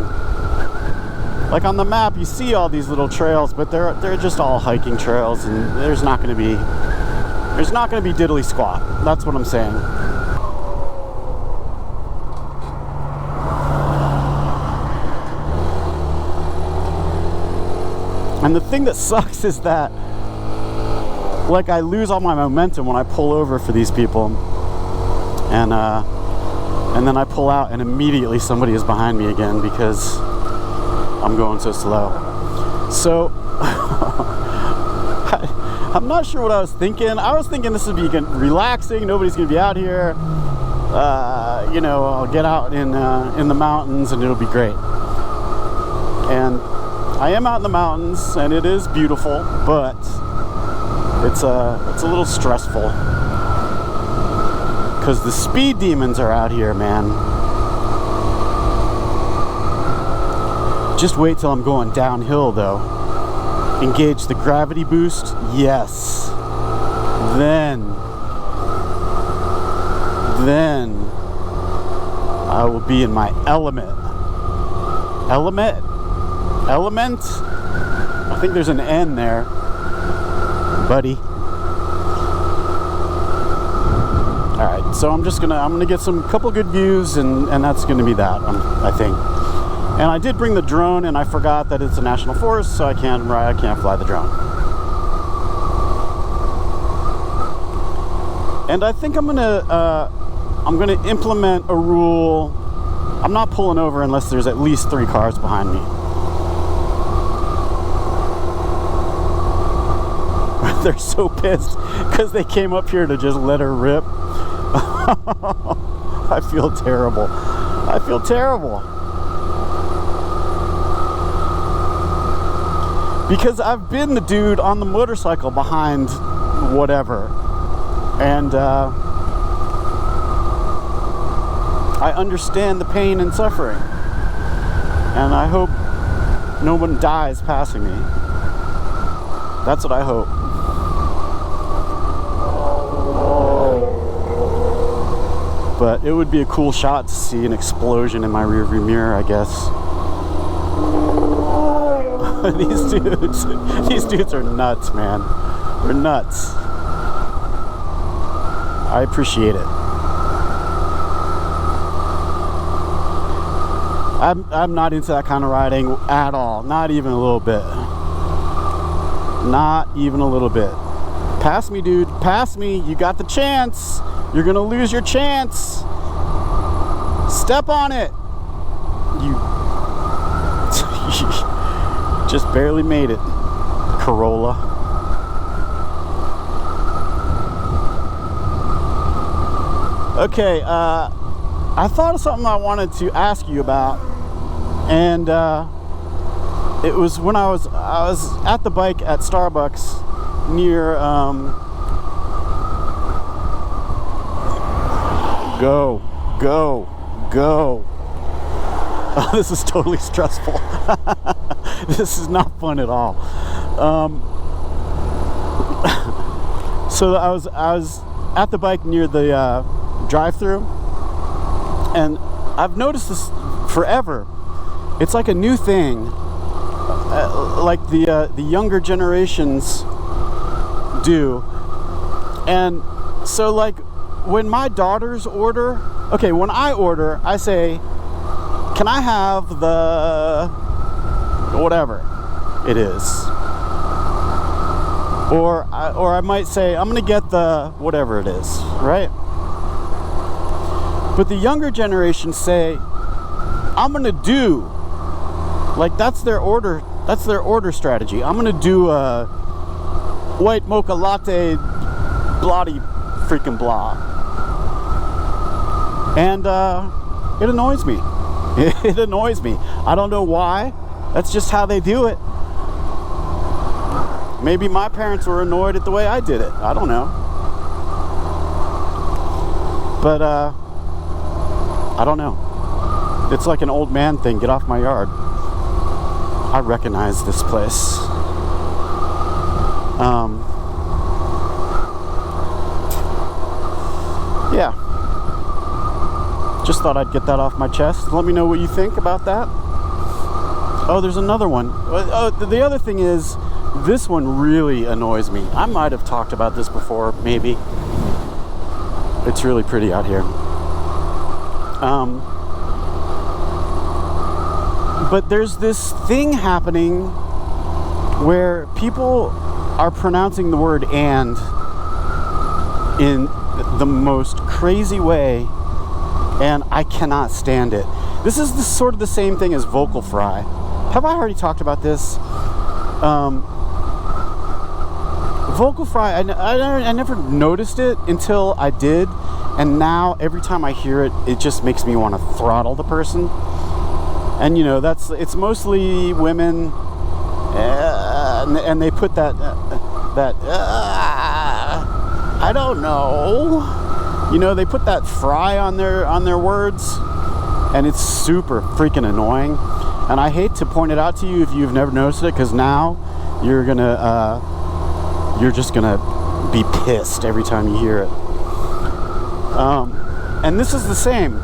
Like on the map, you see all these little trails, but they're just all hiking trails, and there's not going to be diddly squat. That's what I'm saying. And the thing that sucks is that, like, I lose all my momentum when I pull over for these people, and then I pull out and immediately somebody is behind me again because I'm going so slow. So I'm not sure what I was thinking. I was thinking this would be relaxing. Nobody's gonna be out here. You know, I'll get out in the mountains and it'll be great. And I am out in the mountains, and it is beautiful, but it's a little stressful because the speed demons are out here, man. Just wait till I'm going downhill, though. Engage the gravity boost, yes. Then I will be in my element. Element? I think there's an N there, buddy. All right, so I'm gonna get some couple good views, and that's gonna be that, I think. And I did bring the drone, and I forgot that it's a national forest, so I can't fly the drone. And I think I'm gonna implement a rule. I'm not pulling over unless there's at least 3 cars behind me. they're so pissed because they came up here to just let her rip. I feel terrible. I feel terrible. Because I've been the dude on the motorcycle behind whatever. And I understand the pain and suffering. And I hope no one dies passing me. That's what I hope. But it would be a cool shot to see an explosion in my rearview mirror, I guess. These dudes are nuts, man. They're nuts. I appreciate it. I'm not into that kind of riding at all. Not even a little bit. Not even a little bit. Pass me, dude. Pass me. You got the chance. You're gonna lose your chance. Step on it. You just barely made it, Corolla. Okay, I thought of something I wanted to ask you about, and it was when I was at the bike at Starbucks near go. Oh, this is totally stressful. This is not fun at all. So I was at the bike near the drive-thru, and I've noticed this forever. It's like a new thing, like the younger generations do. And so, like, when my daughters order, okay, when I order, I say, can I have the whatever it is? Or I might say, I'm gonna get the whatever it is, right? But the younger generation say, I'm gonna do, like, that's their order strategy. I'm gonna do a white mocha latte, bloody freaking blah. And it annoys me. It annoys me. I don't know why. That's just how they do it. Maybe my parents were annoyed at the way I did it. I don't know. But I don't know. It's like an old man thing. Get off my yard. I recognize this place. Yeah. Just thought I'd get that off my chest. Let me know what you think about that. Oh, there's another one. Oh, the other thing is, this one really annoys me. I might have talked about this before, maybe. It's really pretty out here. But there's this thing happening where people are pronouncing the word "and" in the most crazy way, and I cannot stand it. This is sort of the same thing as vocal fry. Have I already talked about this? Vocal fry, I never noticed it until I did, and now every time I hear it, it just makes me want to throttle the person. And you know, it's mostly women, and they put that I don't know, you know, they put that fry on their words, and it's super freaking annoying. And I hate to point it out to you if you've never noticed it, because now you're just gonna be pissed every time you hear it. And this is the same.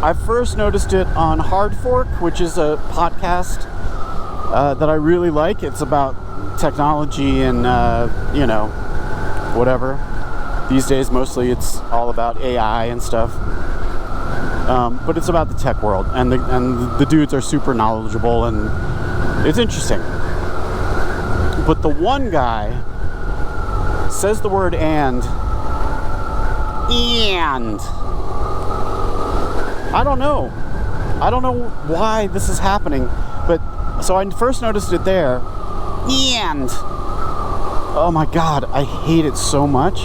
I first noticed it on Hard Fork, which is a podcast that I really like. It's about technology and you know, whatever. These days mostly it's all about AI and stuff. But it's about the tech world, and the dudes are super knowledgeable, and it's interesting. But the one guy says the word and I don't know why this is happening, but so I first noticed it there, and Oh my God, I hate it so much.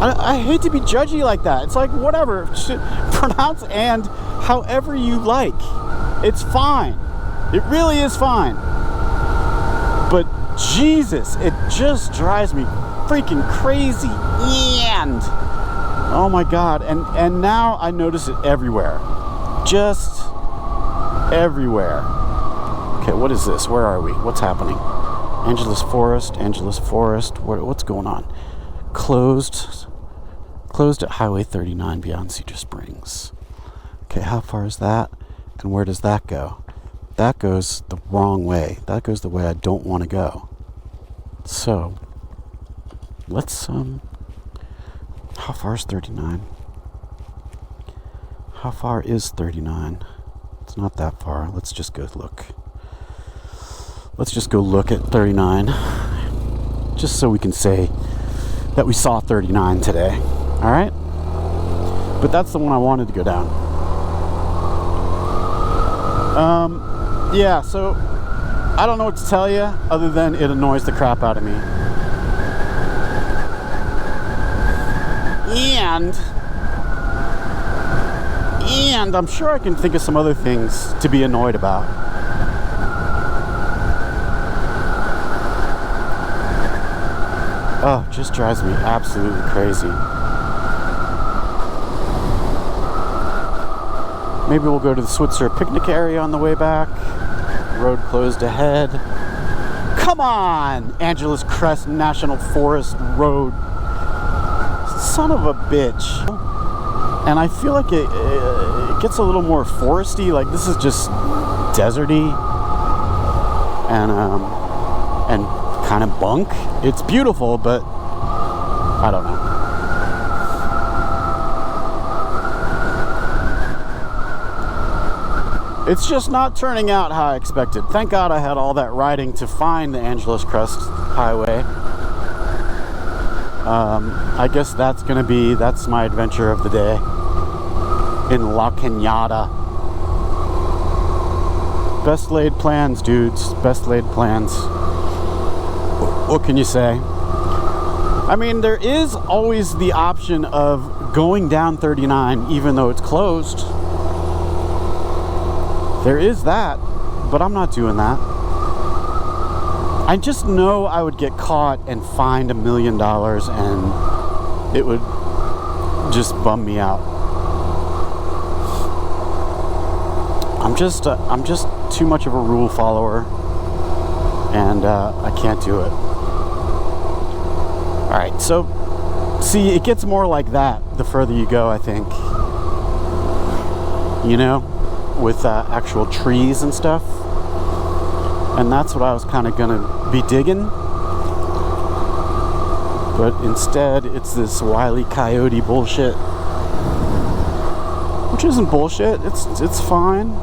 I hate to be judgy like that. It's like, whatever. Pronounce and however you like. It's fine. It really is fine. But Jesus, it just drives me freaking crazy. And oh my God. And now I notice it everywhere. Just everywhere. Okay, what is this? Where are we? What's happening? Angeles Forest. What's going on? Closed at Highway 39 beyond Cedar Springs. Okay, how far is that? And where does that go? That goes the wrong way. That goes the way I don't want to go. So, let's, how far is 39? How far is 39? It's not that far. Let's just go look. Let's just go look at 39. Just so we can say that we saw 39 today. Alright? But that's the one I wanted to go down. Yeah, so I don't know what to tell you other than it annoys the crap out of me. And I'm sure I can think of some other things to be annoyed about. Oh, it just drives me absolutely crazy. Maybe we'll go to the Switzer picnic area on the way back. Road closed ahead. Come on! Angeles Crest National Forest Road. Son of a bitch. And I feel like it gets a little more foresty. Like, this is just deserty. And kind of bunk. It's beautiful, but I don't know. It's just not turning out how I expected. Thank God I had all that riding to find the Angeles Crest Highway. I guess that's my adventure of the day in La Cañada. Best laid plans, dudes. Best laid plans. What can you say? I mean, there is always the option of going down 39 even though it's closed. There is that, but I'm not doing that. I just know I would get caught and fined $1 million and it would just bum me out. I'm just too much of a rule follower, and I can't do it. All right, so see, it gets more like that the further you go, I think. You know, with actual trees and stuff. And that's what I was kind of gonna be digging. But instead, it's this Wile E. Coyote bullshit. Which isn't bullshit, it's fine.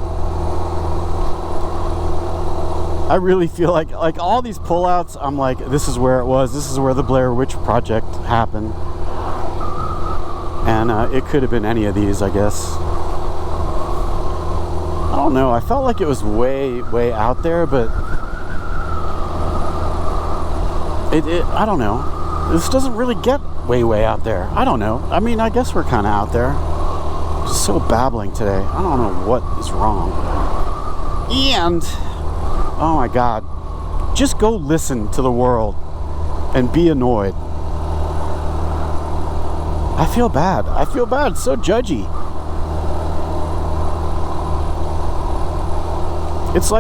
I really feel like all these pullouts, I'm like, this is where it was, this is where the Blair Witch Project happened. And it could have been any of these, I guess. I don't know, I felt like it was way out there, but I don't know. This doesn't really get way out there. I don't know. I mean, I guess we're kind of out there. Just so babbling today. I don't know what is wrong. And, oh my God, just go listen to the world and be annoyed. I feel bad. It's so judgy. It's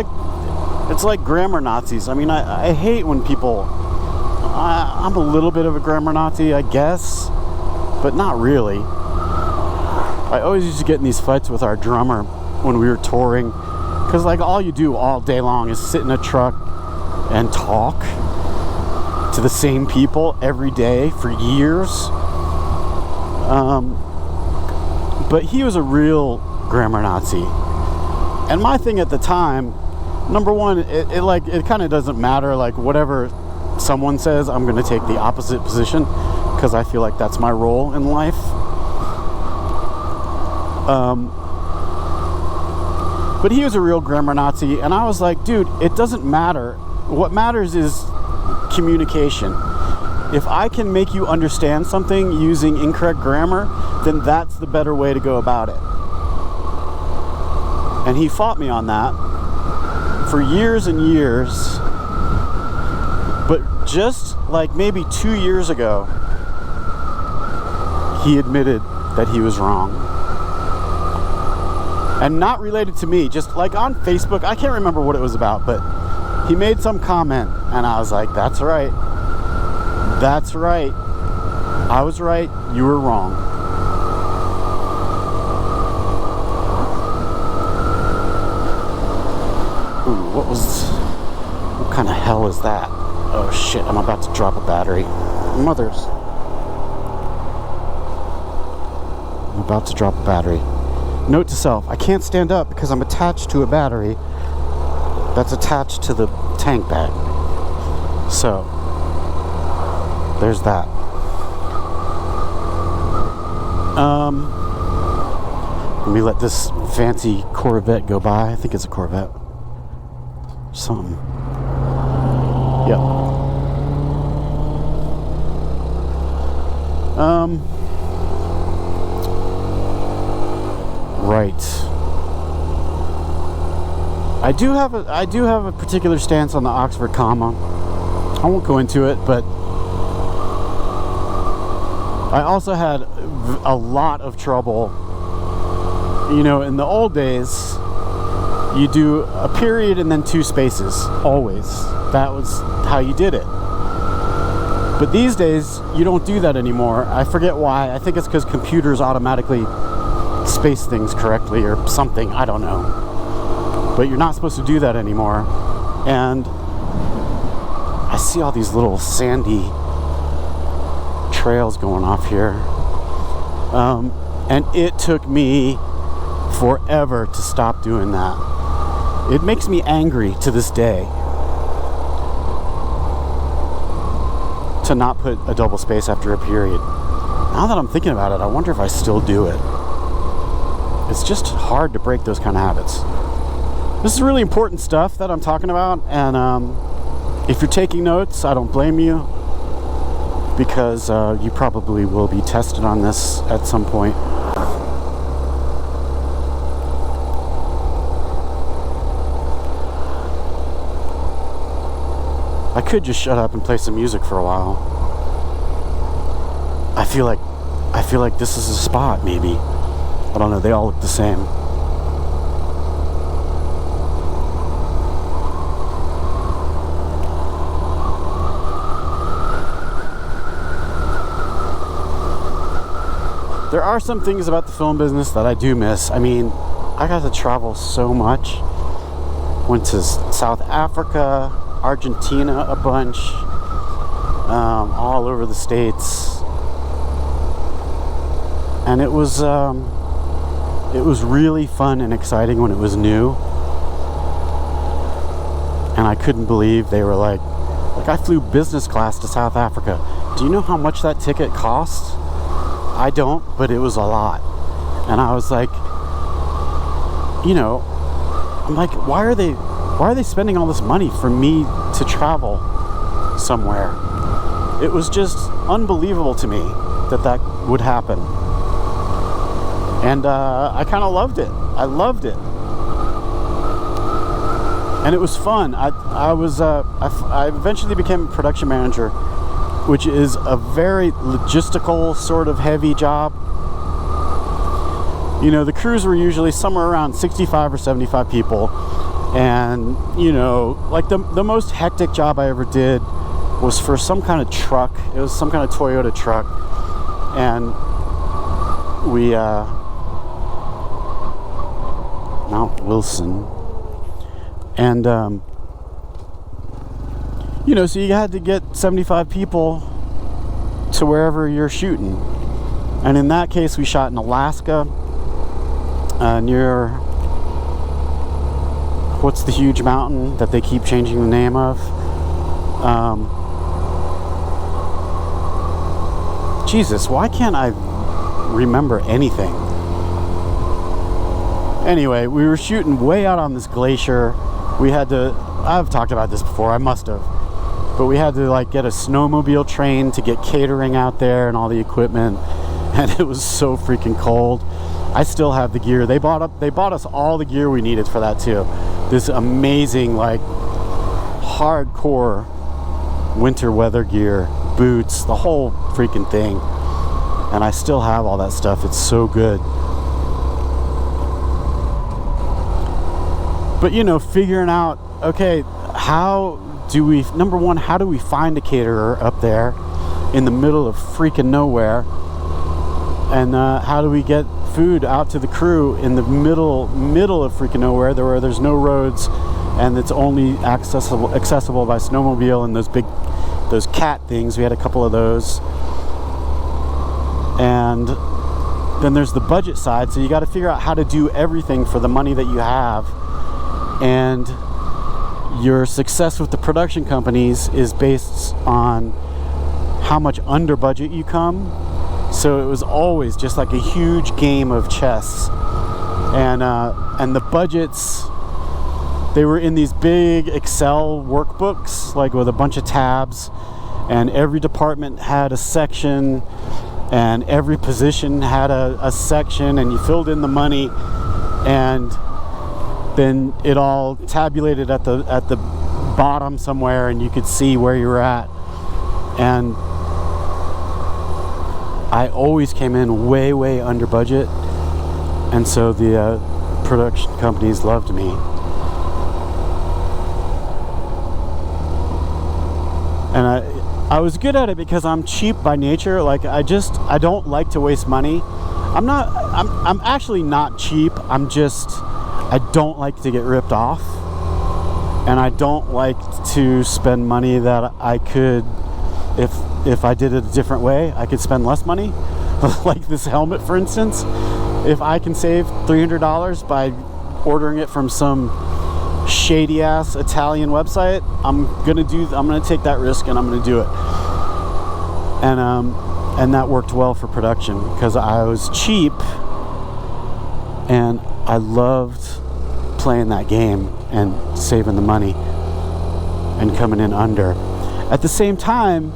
like grammar Nazis. I mean, I hate when people... I'm a little bit of a grammar Nazi, I guess, but not really. I always used to get in these fights with our drummer when we were touring, because like all you do all day long is sit in a truck and talk to the same people every day for years. But he was a real grammar Nazi. And my thing at the time, number one, it kind of doesn't matter, like whatever someone says, I'm going to take the opposite position because I feel like that's my role in life. But he was a real grammar Nazi, and I was like, dude, it doesn't matter. What matters is communication. If I can make you understand something using incorrect grammar, then that's the better way to go about it. And he fought me on that for years and years. But just like maybe 2 years ago, he admitted that he was wrong. And not related to me, just like on Facebook, I can't remember what it was about, but he made some comment and I was like, that's right. That's right. I was right. You were wrong. Ooh, what kind of hell is that? Oh shit, I'm about to drop a battery. Mothers. I'm about to drop a battery. Note to self, I can't stand up because I'm attached to a battery that's attached to the tank bag. So, there's that. Let me let this fancy Corvette go by. I think it's a Corvette. Something. Yep. Right. I do have a particular stance on the Oxford comma. I won't go into it, but I also had a lot of trouble. You know, in the old days, you do a period and then 2 spaces, always. That was how you did it. But these days, you don't do that anymore. I forget why. I think it's because computers automatically space things correctly or something. I don't know. But you're not supposed to do that anymore. And I see all these little sandy trails going off here. And it took me forever to stop doing that. It makes me angry to this day to not put a double space after a period. Now that I'm thinking about it, I wonder if I still do it. It's just hard to break those kind of habits. This is really important stuff that I'm talking about, and if you're taking notes, I don't blame you, because you probably will be tested on this at some point. I could just shut up and play some music for a while. I feel like this is a spot, maybe. I don't know, they all look the same. There are some things about the film business that I do miss. I mean, I got to travel so much. Went to South Africa, Argentina a bunch, all over the States. And it was really fun and exciting when it was new. And I couldn't believe they were like I flew business class to South Africa. Do you know how much that ticket cost? I don't, but it was a lot. And I was like, you know, I'm like, why are they spending all this money for me to travel somewhere? It was just unbelievable to me that would happen. And I kind of loved it. I loved it. And it was fun. I eventually became a production manager, which is a very logistical sort of heavy job. You know, the crews were usually somewhere around 65 or 75 people. And, you know, like the most hectic job I ever did was for some kind of truck. It was some kind of Toyota truck. And we, Mount Wilson. And, you know, so you had to get 75 people to wherever you're shooting. And in that case, we shot in Alaska, near, what's the huge mountain that they keep changing the name of? Jesus, why can't I remember anything? Anyway, we were shooting way out on this glacier. We had to, I've talked about this before, I must have. but we had to like get a snowmobile train to get catering out there and all the equipment, and it was so freaking cold. I still have the gear. They bought us all the gear we needed for that too. This amazing, like, hardcore winter weather gear, boots, the whole freaking thing. And I still have all that stuff. It's so good. But you know, figuring out, okay, how do we, number one, how do we find a caterer up there in the middle of freaking nowhere? And how do we get food out to the crew in the middle of freaking nowhere, where there's no roads and it's only accessible by snowmobile and those cat things. We had a couple of those. And then there's the budget side, so you got to figure out how to do everything for the money that you have. And your success with the production companies is based on how much under budget you come. So it was always just like a huge game of chess. And the budgets, they were in these big Excel workbooks, like with a bunch of tabs, and every department had a section, and every position had a section, and you filled in the money, and then it all tabulated at the bottom somewhere, and you could see where you were at. And I always came in way under budget, and so the production companies loved me. And I was good at it because I'm cheap by nature. Like, I don't like to waste money. I'm actually not cheap. I don't like to get ripped off, and I don't like to spend money that I could, if I did it a different way, I could spend less money. Like this helmet, for instance. If I can save $300 by ordering it from some shady ass Italian website, I'm gonna take that risk, and I'm gonna do it. And that worked well for production because I was cheap and I loved playing that game and saving the money and coming in under. At the same time,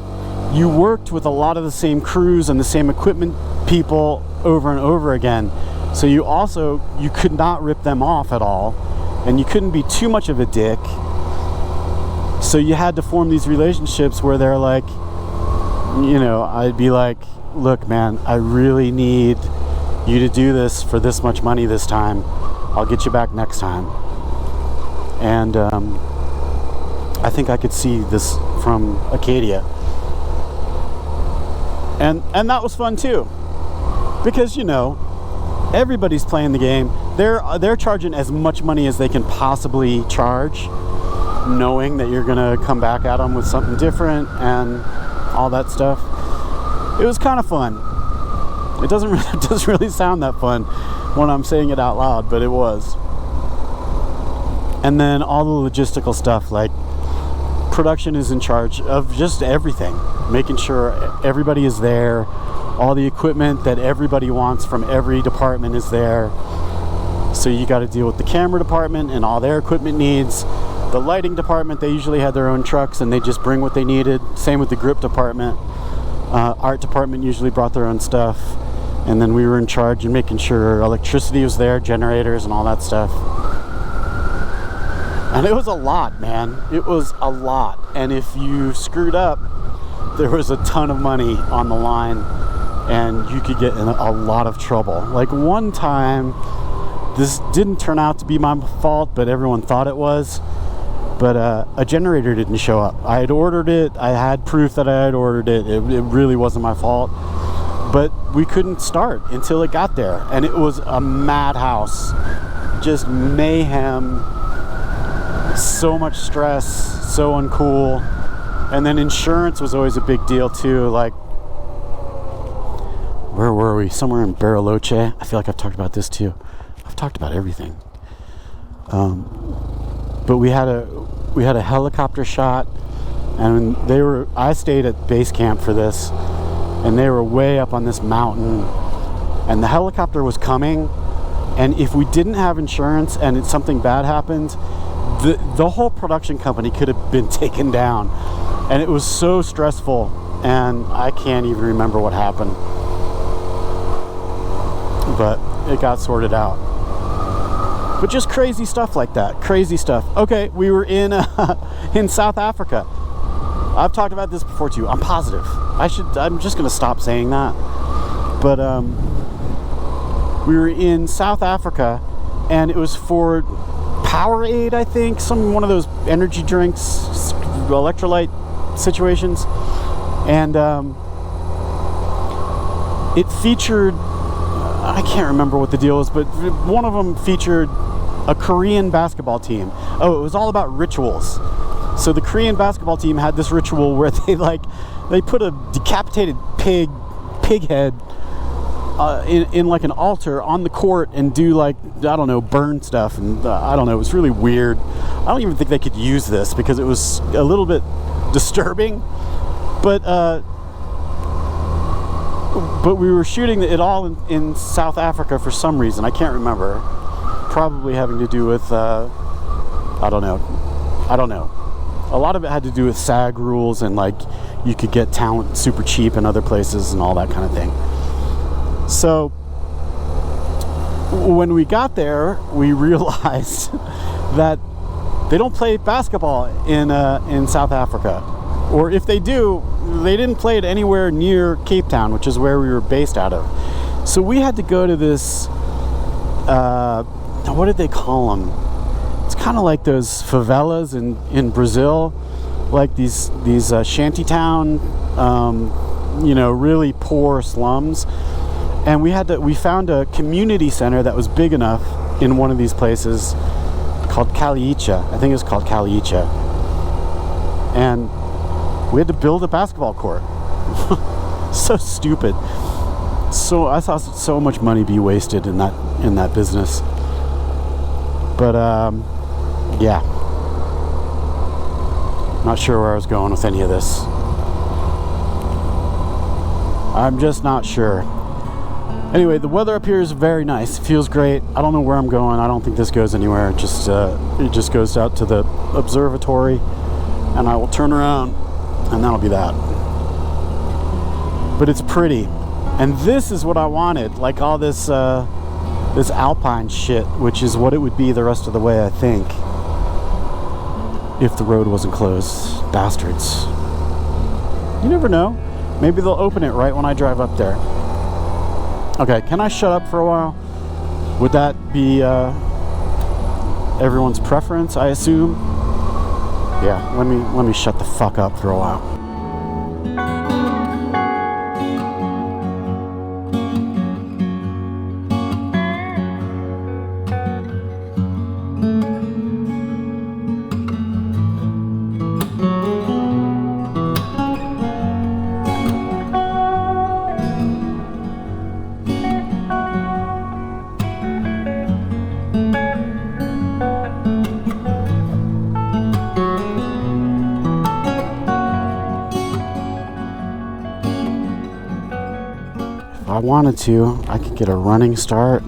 you worked with a lot of the same crews and the same equipment people over and over again. So you could not rip them off at all, and you couldn't be too much of a dick. So you had to form these relationships where they're like, you know, I'd be like, look man, I really need you to do this for this much money this time. I'll get you back next time. And I think I could see this from Arcadia. And that was fun too, because you know, everybody's playing the game. They're charging as much money as they can possibly charge, knowing that you're gonna come back at them with something different and all that stuff. It was kind of fun. It doesn't really sound that fun when I'm saying it out loud, but it was. And then all the logistical stuff, like production is in charge of just everything, making sure everybody is there, all the equipment that everybody wants from every department is there. So you got to deal with the camera department and all their equipment needs. The lighting department, they usually had their own trucks and they just bring what they needed. Same with the grip department. Art department usually brought their own stuff, and then we were in charge of making sure electricity was there, generators and all that stuff. And it was a lot, man. It was a lot. And if you screwed up, there was a ton of money on the line, and you could get in a lot of trouble. Like one time, this didn't turn out to be my fault, but everyone thought it was. But a generator didn't show up. I had ordered it. I had proof that I had ordered it. It really wasn't my fault. But we couldn't start until it got there. And it was a madhouse. Just mayhem. So much stress. So uncool. And then insurance was always a big deal too. Like, where were we? Somewhere in Bariloche. I feel like I've talked about this too. I've talked about everything. But we had a helicopter shot, and I stayed at base camp for this, and they were way up on this mountain, and the helicopter was coming, and if we didn't have insurance and something bad happened, the whole production company could have been taken down. And it was so stressful, and I can't even remember what happened. But it got sorted out. But just crazy stuff like that. Crazy stuff. Okay, we were in South Africa. I've talked about this before too. I'm positive. I'm just gonna stop saying that. But we were in South Africa, and it was for Powerade, I think, one of those energy drinks, electrolyte situations, and it featured, I can't remember what the deal is, but one of them featured a Korean basketball team. Oh, it was all about rituals. So the Korean basketball team had this ritual where they put a decapitated pig head in like an altar on the court and do, like, I don't know, burn stuff, and I don't know, it was really weird. I don't even think they could use this because it was a little bit disturbing, but we were shooting it all in South Africa for some reason. I can't remember. Probably having to do with I don't know. A lot of it had to do with SAG rules, and like you could get talent super cheap in other places and all that kind of thing. So when we got there, we realized that they don't play basketball in South Africa, or if they do, they didn't play it anywhere near Cape Town, which is where we were based out of. So we had to go to this what did they call them? It's kind of like those favelas in Brazil, like these shantytown, really poor slums. And we found a community center that was big enough in one of these places called Kaliicha. I think it's called Kaliicha. And we had to build a basketball court. So stupid. So I saw so much money be wasted in that business. But yeah. Not sure where I was going with any of this. I'm just not sure. Anyway, the weather up here is very nice. It feels great. I don't know where I'm going. I don't think this goes anywhere. It just goes out to the observatory, and I will turn around, and that'll be that. But it's pretty, and this is what I wanted. Like all this this alpine shit, which is what it would be the rest of the way, I think, if the road wasn't closed. Bastards. You never know. Maybe they'll open it right when I drive up there. Okay, can I shut up for a while? Would that be everyone's preference, I assume? Yeah, let me shut the fuck up for a while. If I wanted to, I could get a running start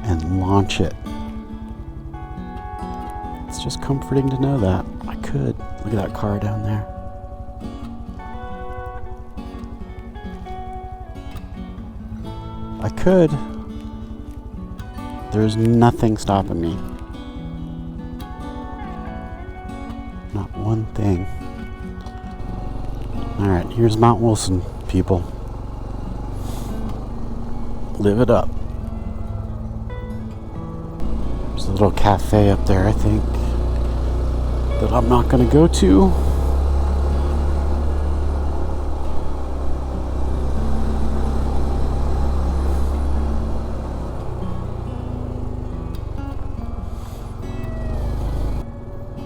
and launch it. It's just comforting to know that I could. Look at that car down there. I could. There's nothing stopping me. Not one thing. Alright, here's Mount Wilson, people. Live it up. There's a little cafe up there, I think, that I'm not going to go to.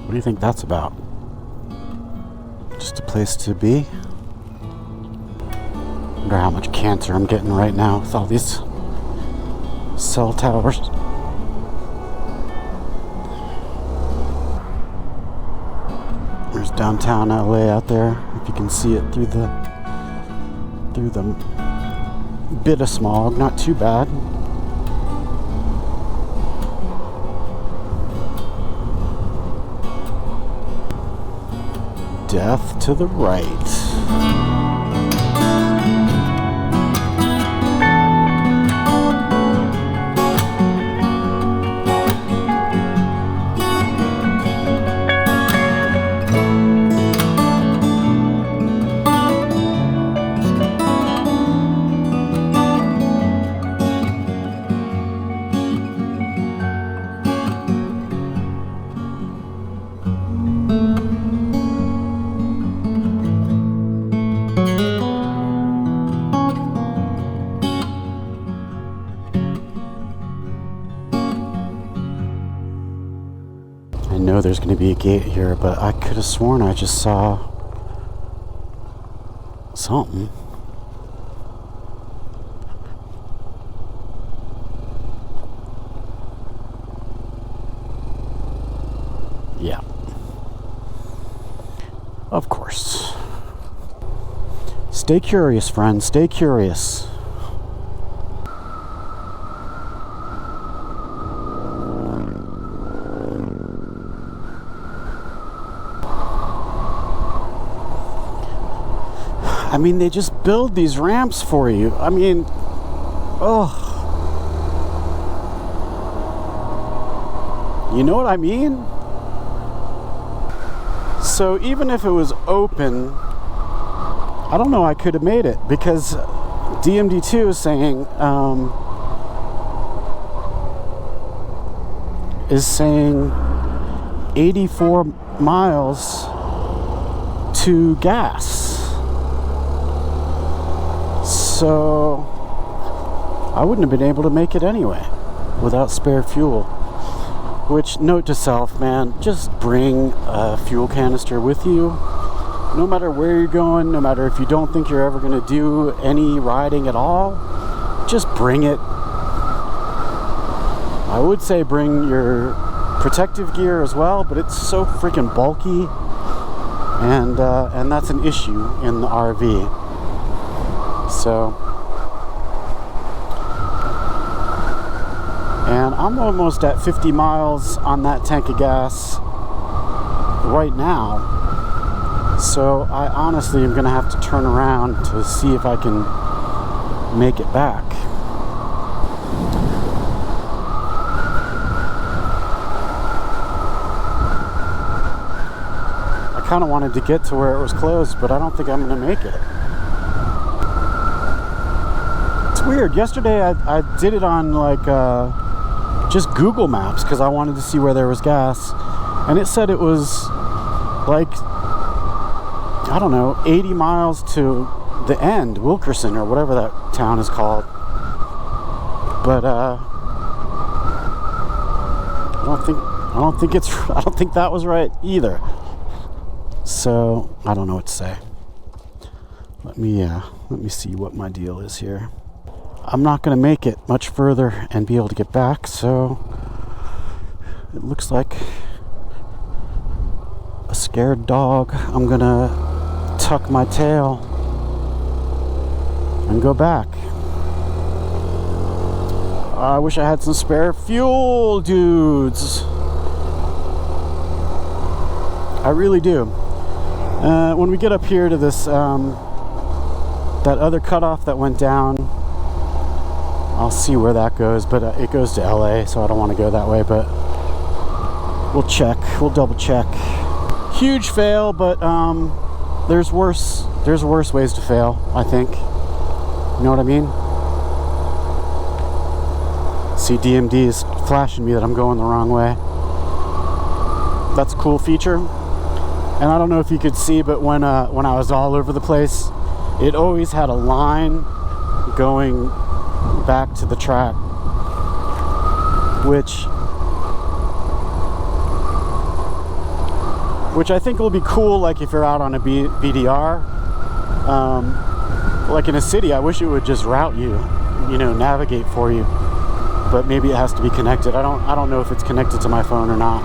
What do you think that's about? Just a place to be? I wonder how much cancer I'm getting right now with all these cell towers. There's downtown LA out there, if you can see it through the bit of smog, not too bad. death to the right. I know there's going to be a gate here, but I could have sworn I just saw something. Yeah. Of course. Stay curious, friend. Stay curious. I mean, they just build these ramps for you. I mean, oh. You know what I mean? So even if it was open, I don't know, I could have made it, because DMD2 is saying 84 miles to gas. So I wouldn't have been able to make it anyway without spare fuel. Which, note to self, man, just bring a fuel canister with you. No matter where you're going, no matter if you don't think you're ever going to do any riding at all, just bring it. I would say bring your protective gear as well, but it's so freaking bulky, and that's an issue in the RV. So, and I'm almost at 50 miles on that tank of gas right now. So I honestly am going to have to turn around to see if I can make it back. I kind of wanted to get to where it was closed, but I don't think I'm going to make it. Weird. Yesterday I did it on like just Google Maps because I wanted to see where there was gas, and it said it was like, I don't know, 80 miles to the end, Wilkerson or whatever that town is called. But I don't think that was right either. So I don't know what to say. Let me see what my deal is here. I'm not going to make it much further and be able to get back, so it looks like a scared dog. I'm going to tuck my tail and go back. I wish I had some spare fuel, dudes. I really do. When we get up here to this, that other cutoff that went down, I'll see where that goes, but it goes to LA, so I don't want to go that way, but we'll check. We'll double check. Huge fail, but there's worse ways to fail, I think. You know what I mean? See, DMD is flashing me that I'm going the wrong way. That's a cool feature. And I don't know if you could see, but when I was all over the place, it always had a line going back to the track, which I think will be cool, like if you're out on a BDR, like in a city. I wish it would just route you, navigate for you, but maybe it has to be connected. I don't know if it's connected to my phone or not.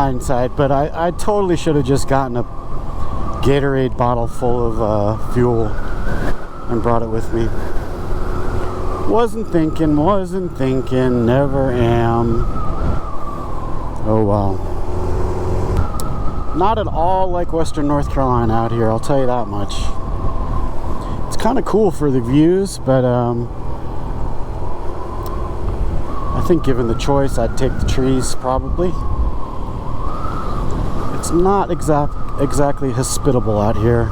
hindsight, but I totally should have just gotten a Gatorade bottle full of fuel and brought it with me. Wasn't thinking, never am. Oh well. Not at all like Western North Carolina out here, I'll tell you that much. It's kind of cool for the views, but I think given the choice, I'd take the trees probably. It's not exactly hospitable out here,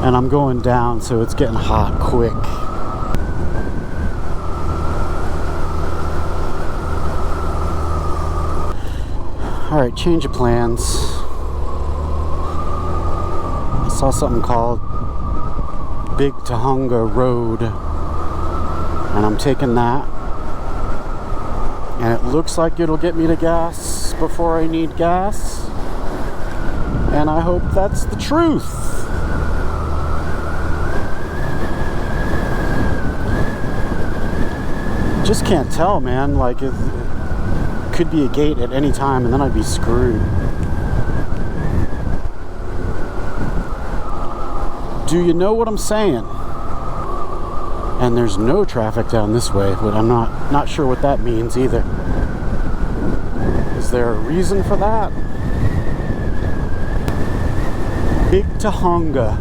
and I'm going down, so it's getting hot quick. Alright, change of plans. I saw something called Big Tahunga Road, and I'm taking that. And it looks like it'll get me to gas before I need gas. And I hope that's the truth. Just can't tell, man. Like, it could be a gate at any time, and then I'd be screwed. Do you know what I'm saying? And there's no traffic down this way, but I'm not sure what that means either. Is there a reason for that? Big Tahunga.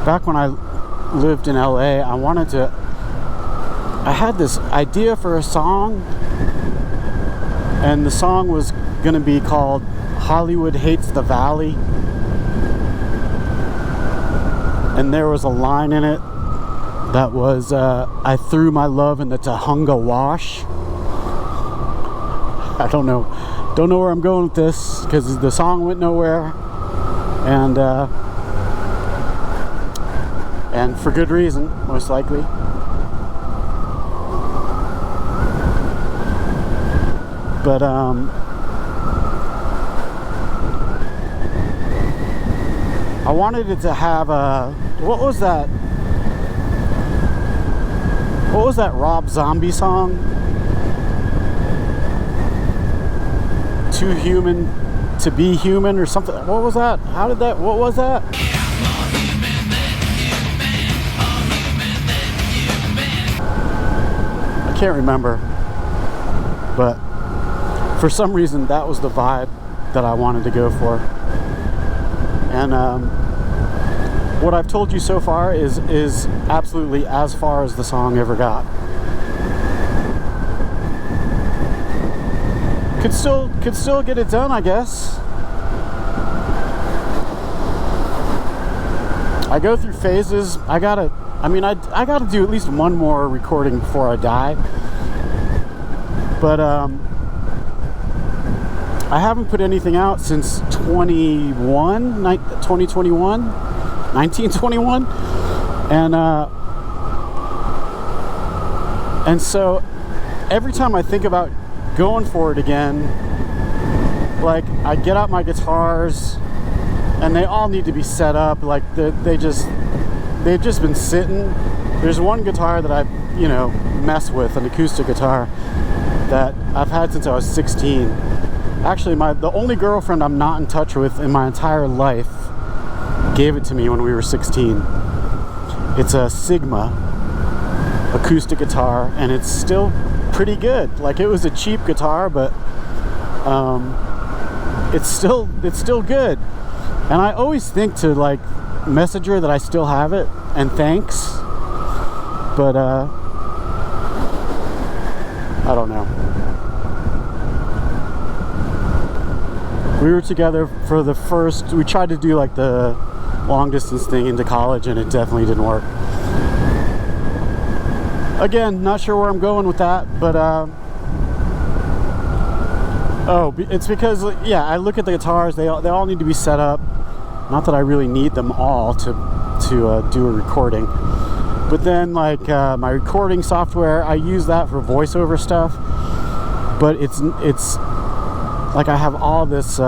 Back when I lived in LA, I had this idea for a song, and the song was gonna be called Hollywood Hates the Valley. And there was a line in it that was, I threw my love in the Tahunga wash. I don't know where I'm going with this, because the song went nowhere, and for good reason, most likely. But I wanted it to have a, what was that Rob Zombie song? Too human to be human or something. What was that? What was that? I can't remember, but for some reason that was the vibe that I wanted to go for. And what I've told you so far is absolutely as far as the song ever got. Could still get it done, I guess. I go through phases. I gotta do at least one more recording before I die. But I haven't put anything out since 1921, and so every time I think about going for it again, like, I get out my guitars and they all need to be set up. Like, they've just been sitting. There's one guitar that I mess with, an acoustic guitar that I've had since I was 16. Actually, the only girlfriend I'm not in touch with in my entire life gave it to me when we were 16. It's a Sigma acoustic guitar, and it's still pretty good. Like, it was a cheap guitar, but it's still good. And I always think to, like, message her that I still have it and thanks, but I don't know. We were together for we tried to do like the long distance thing into college, and it definitely didn't work. Again, not sure where I'm going with that, but it's because, yeah, I look at the guitars, they all need to be set up. Not that I really need them all to do a recording, but then, like, my recording software, I use that for voiceover stuff, but it's like, I have all this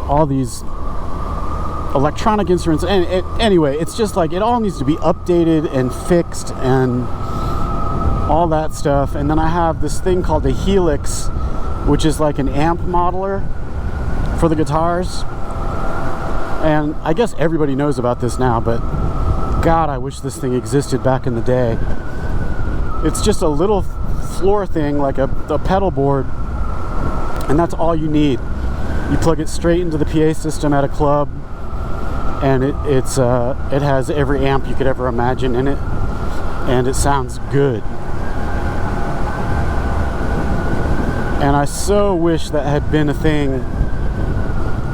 all these electronic instruments, and anyway, it's just like, it all needs to be updated and fixed, and all that stuff. And then I have this thing called a Helix, which is like an amp modeler for the guitars. And I guess everybody knows about this now, but God, I wish this thing existed back in the day. It's just a little floor thing, like a pedal board, and that's all you need. You plug it straight into the PA system at a club, and it has every amp you could ever imagine in it, and it sounds good. And I so wish that had been a thing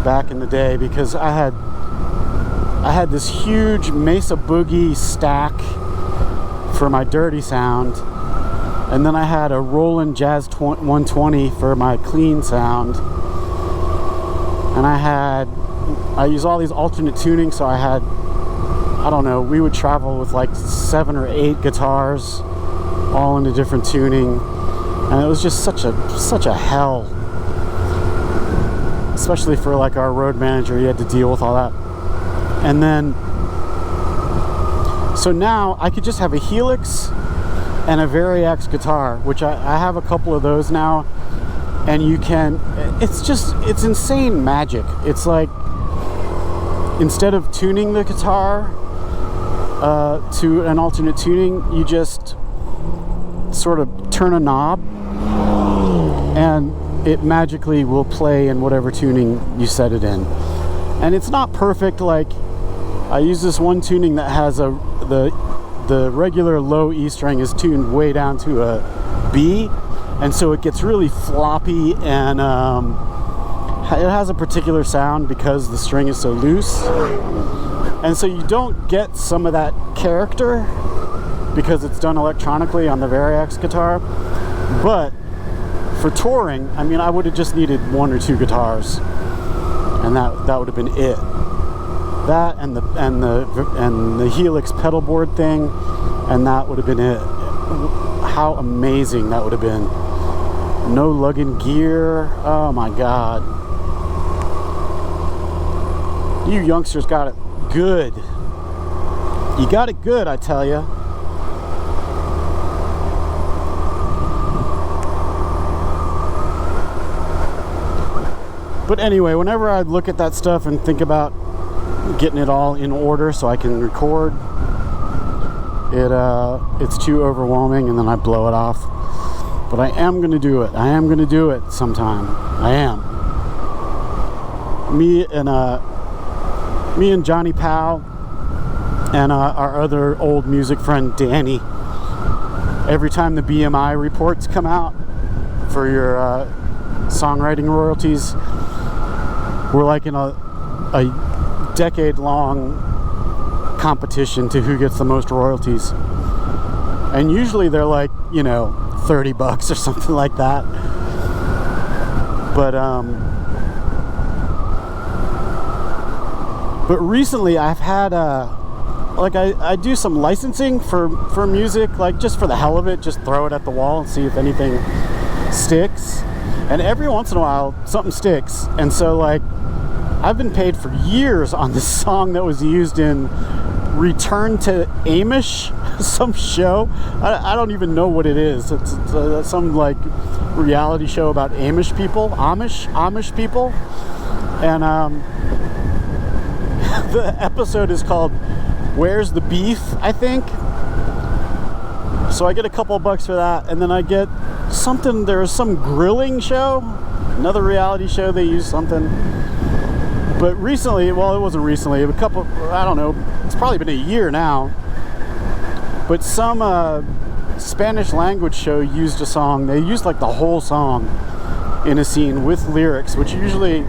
back in the day, because I had this huge Mesa Boogie stack for my dirty sound, and then I had a Roland Jazz 120 for my clean sound, and I use all these alternate tuning. So I had, I don't know, we would travel with like 7 or 8 guitars all in a different tuning, and it was just such a hell, especially for like our road manager. He had to deal with all that. And then so now I could just have a Helix and a Variax guitar, which I have a couple of those now, and you can, it's insane magic. It's like, instead of tuning the guitar to an alternate tuning, you just sort of turn a knob and it magically will play in whatever tuning you set it in. And it's not perfect. Like, I use this one tuning that has the regular low E string is tuned way down to a B, and so it gets really floppy, and it has a particular sound because the string is so loose, and so you don't get some of that character because it's done electronically on the Variax guitar. But for touring, I mean, I would have just needed 1 or 2 guitars, and that would have been it. That and the Helix pedal board thing, and that would have been it. How amazing that would have been. No lugging gear. Oh my God. You youngsters got it good. You got it good, I tell you. But anyway, whenever I look at that stuff and think about getting it all in order so I can record, it's too overwhelming, and then I blow it off. But I am gonna do it. I am gonna do it sometime. I am. Me and Johnny Powell and our other old music friend Danny, every time the BMI reports come out for your songwriting royalties, we're like in a decade-long competition to who gets the most royalties, and usually they're like, you know, $30 or something like that. But recently I've had like I do some licensing for music, like just for the hell of it, just throw it at the wall and see if anything sticks, and every once in a while something sticks. And so, like, I've been paid for years on this song that was used in Return to Amish, some show. I don't even know what it is. It's some like reality show about Amish people, Amish people, and the episode is called "Where's the Beef?" I think. So I get a couple of bucks for that, and then I get something. There's some grilling show, another reality show. They use something. But recently, well, it wasn't recently, a couple, I don't know, it's probably been a year now, but some Spanish language show used a song. They used like the whole song in a scene with lyrics, which usually,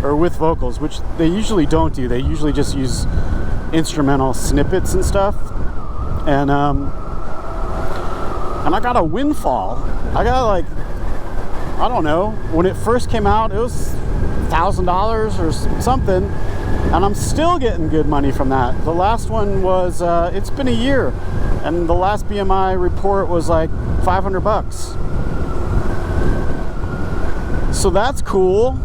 or with vocals, which they usually don't do. They usually just use instrumental snippets and stuff. And I got a windfall. I got, like, I don't know, when it first came out, it was $1,000 or something, and I'm still getting good money from that. The last one was, it's been a year, and the last BMI report was like $500. So that's cool.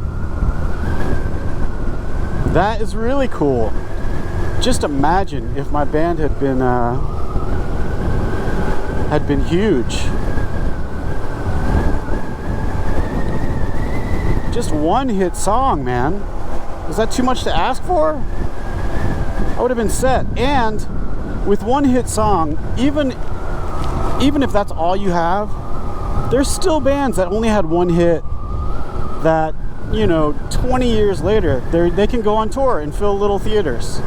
That is really cool. Just imagine if my band had been had been huge. Just one hit song, man. Is that too much to ask for? I would have been set. And with one hit song, even if that's all you have, there's still bands that only had one hit that, you know, 20 years later, they can go on tour and fill little theaters.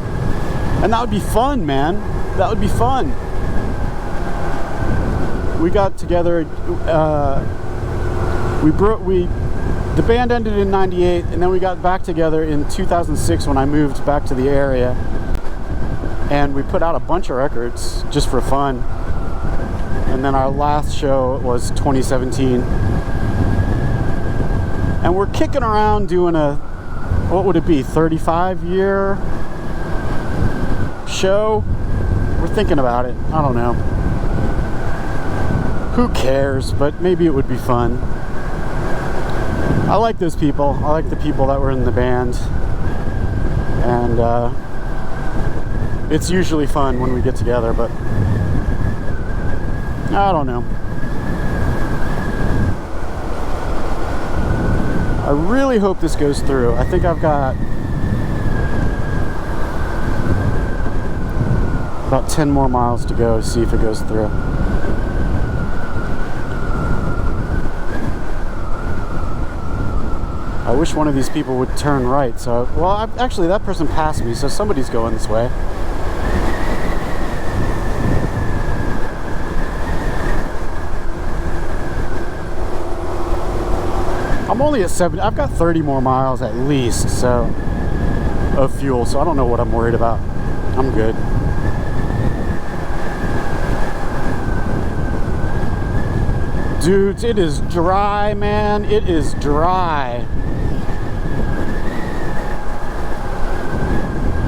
And that would be fun, man. That would be fun. We got together, the band ended in 98, and then we got back together in 2006 when I moved back to the area. And we put out a bunch of records just for fun. And then our last show was 2017. And we're kicking around doing what would it be, 35-year show? We're thinking about it. I don't know. Who cares? But maybe it would be fun. I like those people. I like the people that were in the band. And it's usually fun when we get together, but I don't know. I really hope this goes through. I think I've got about 10 more miles to go to see if it goes through. I wish one of these people would turn right. So, well, actually that person passed me, so somebody's going this way. I'm only at 7. I've got 30 more miles at least, so, of fuel, so I don't know what I'm worried about. I'm good. Dudes, it is dry, man. It is dry.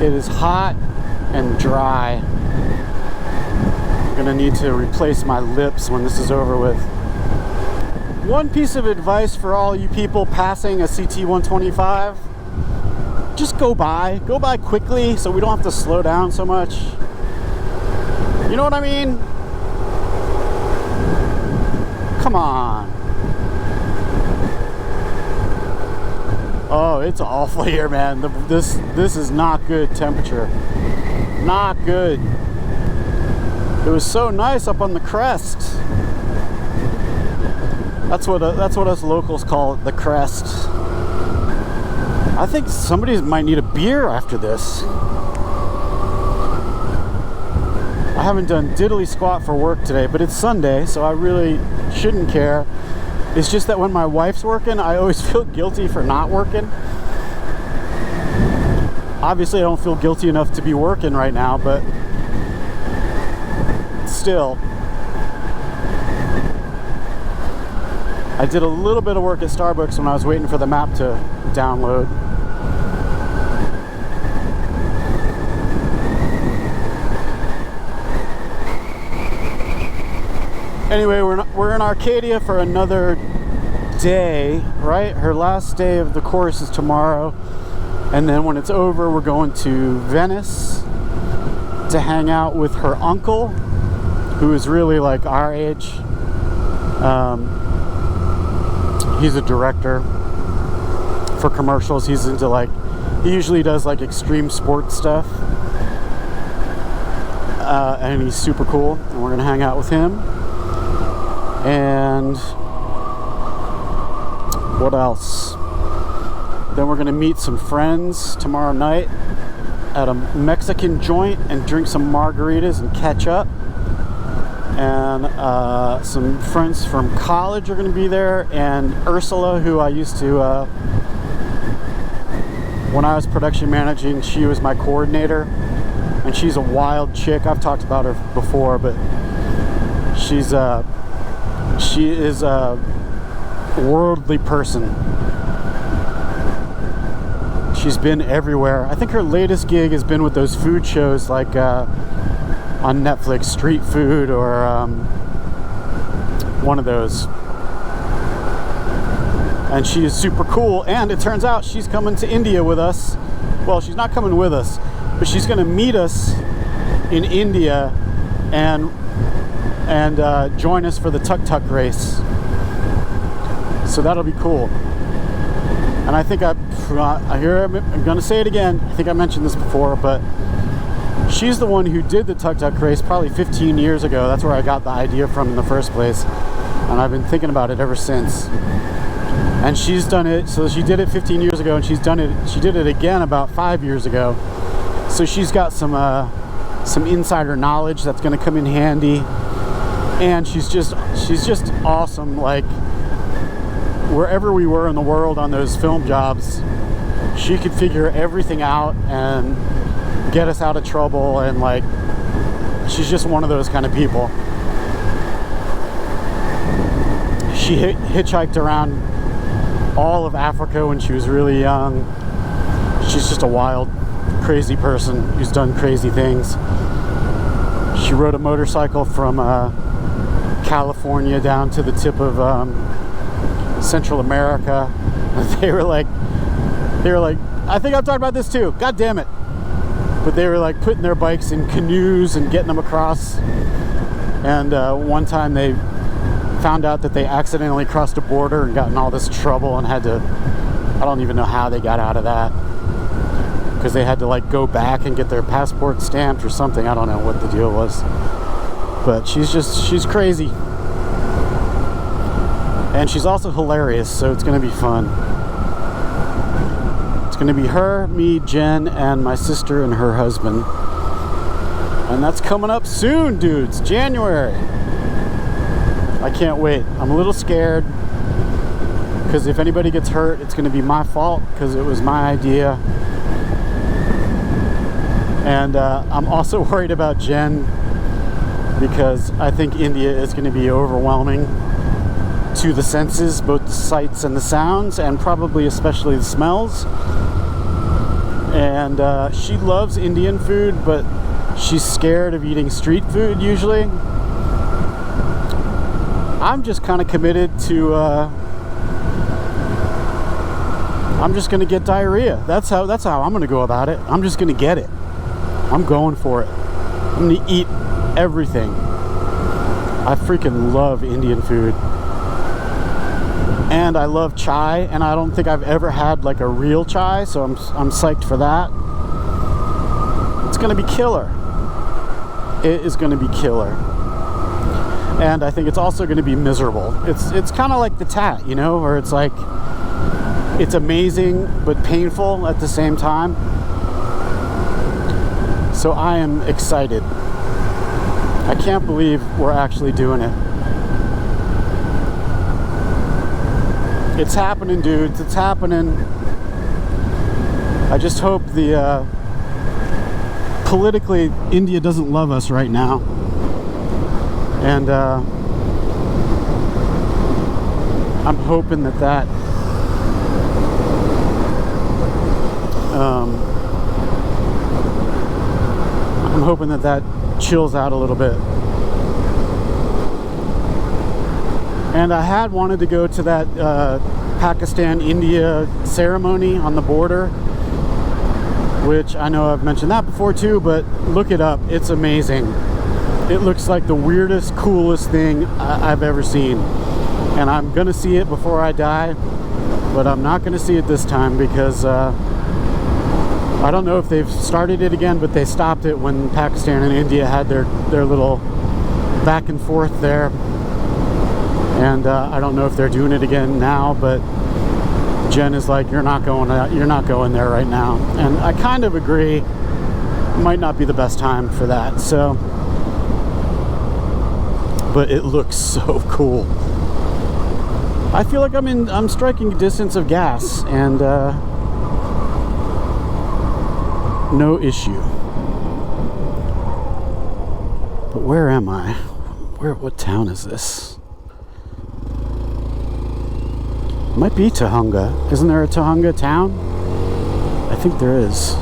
It is hot and dry. I'm gonna need to replace my lips when this is over with. One piece of advice for all you people passing a CT125, just go by quickly so we don't have to slow down so much. You know what I mean? Come on. Oh, it's awful here, man. This is not good temperature. Not good. It was so nice up on the crest. That's what us locals call it, the crest. I think somebody might need a beer after this. I haven't done diddly squat for work today, but it's Sunday, so I really shouldn't care. It's just that when my wife's working, I always feel guilty for not working. Obviously, I don't feel guilty enough to be working right now, but still. I did a little bit of work at Starbucks when I was waiting for the map to download. Anyway, we're in Arcadia for another day, right? Her last day of the course is tomorrow. And then when it's over, we're going to Venice to hang out with her uncle, who is really like our age. He's a director for commercials. He's into like, he usually does like extreme sports stuff. And he's super cool. And we're gonna hang out with him. And what else? Then we're gonna meet some friends tomorrow night at a Mexican joint and drink some margaritas and catch up. And some friends from college are going to be there, and Ursula, who I used to, when I was production managing, she was my coordinator, and she's a wild chick. I've talked about her before, but she is a worldly person. She's been everywhere. I think her latest gig has been with those food shows like on Netflix, Street Food, or one of those. And she is super cool, and it turns out she's coming to India with us. Well, she's not coming with us, but she's gonna meet us in India, and and join us for the tuk-tuk race. So that'll be cool. And I think I'm gonna say it again. I think I mentioned this before, but she's the one who did the tuk-tuk race probably 15 years ago. That's where I got the idea from in the first place. And I've been thinking about it ever since. And she's done it, so she did it 15 years ago, and she did it again about 5 years ago. So she's got some insider knowledge that's gonna come in handy. And she's just awesome. Like, wherever we were in the world on those film jobs, she could figure everything out and get us out of trouble, and like, she's just one of those kind of people. She hitchhiked around all of Africa when she was really young. She's just a wild, crazy person who's done crazy things. She rode a motorcycle from California down to the tip of Central America. They were like, I think I've talked about this too, god damn it. But they were like putting their bikes in canoes and getting them across. And one time they found out that they accidentally crossed a border and got in all this trouble and had to, I don't even know how they got out of that, because they had to like go back and get their passport stamped or something. I don't know what the deal was, but she's crazy. And she's also hilarious, so it's gonna be fun. It's gonna be her, me, Jen, and my sister and her husband. And that's coming up soon, dudes, January. I can't wait. I'm a little scared, because if anybody gets hurt, it's gonna be my fault, because it was my idea. And I'm also worried about Jen, because I think India is gonna be overwhelming to the senses, both the sights and the sounds, and probably especially the smells. And she loves Indian food, but she's scared of eating street food usually. I'm just kind of committed to I'm just gonna get diarrhea. That's how I'm gonna go about it. I'm just gonna get it. I'm going for it. I'm gonna eat everything. I freaking love Indian food. And I love chai, and I don't think I've ever had like a real chai, so I'm psyched for that. It's gonna be killer. It is gonna be killer. And I think it's also gonna be miserable. It's kind of like the tat, you know, where it's like, it's amazing but painful at the same time. So I am excited. I can't believe we're actually doing it. It's happening, dudes. It's happening. I just hope the politically India doesn't love us right now, and I'm hoping that I'm hoping that chills out a little bit. And I had wanted to go to that Pakistan-India ceremony on the border, which I know I've mentioned that before too, but look it up. It's amazing. It looks like the weirdest, coolest thing I've ever seen. And I'm gonna see it before I die, but I'm not gonna see it this time, because I don't know if they've started it again, but they stopped it when Pakistan and India had their little back and forth there. And I don't know if they're doing it again now, but Jen is like, you're not going there right now. And I kind of agree. It might not be the best time for that. So, but it looks so cool. I feel like I'm striking distance of gas, and no issue. But where am I? What town is this? Might be Tahunga. Isn't there a Tahunga town? I think there is.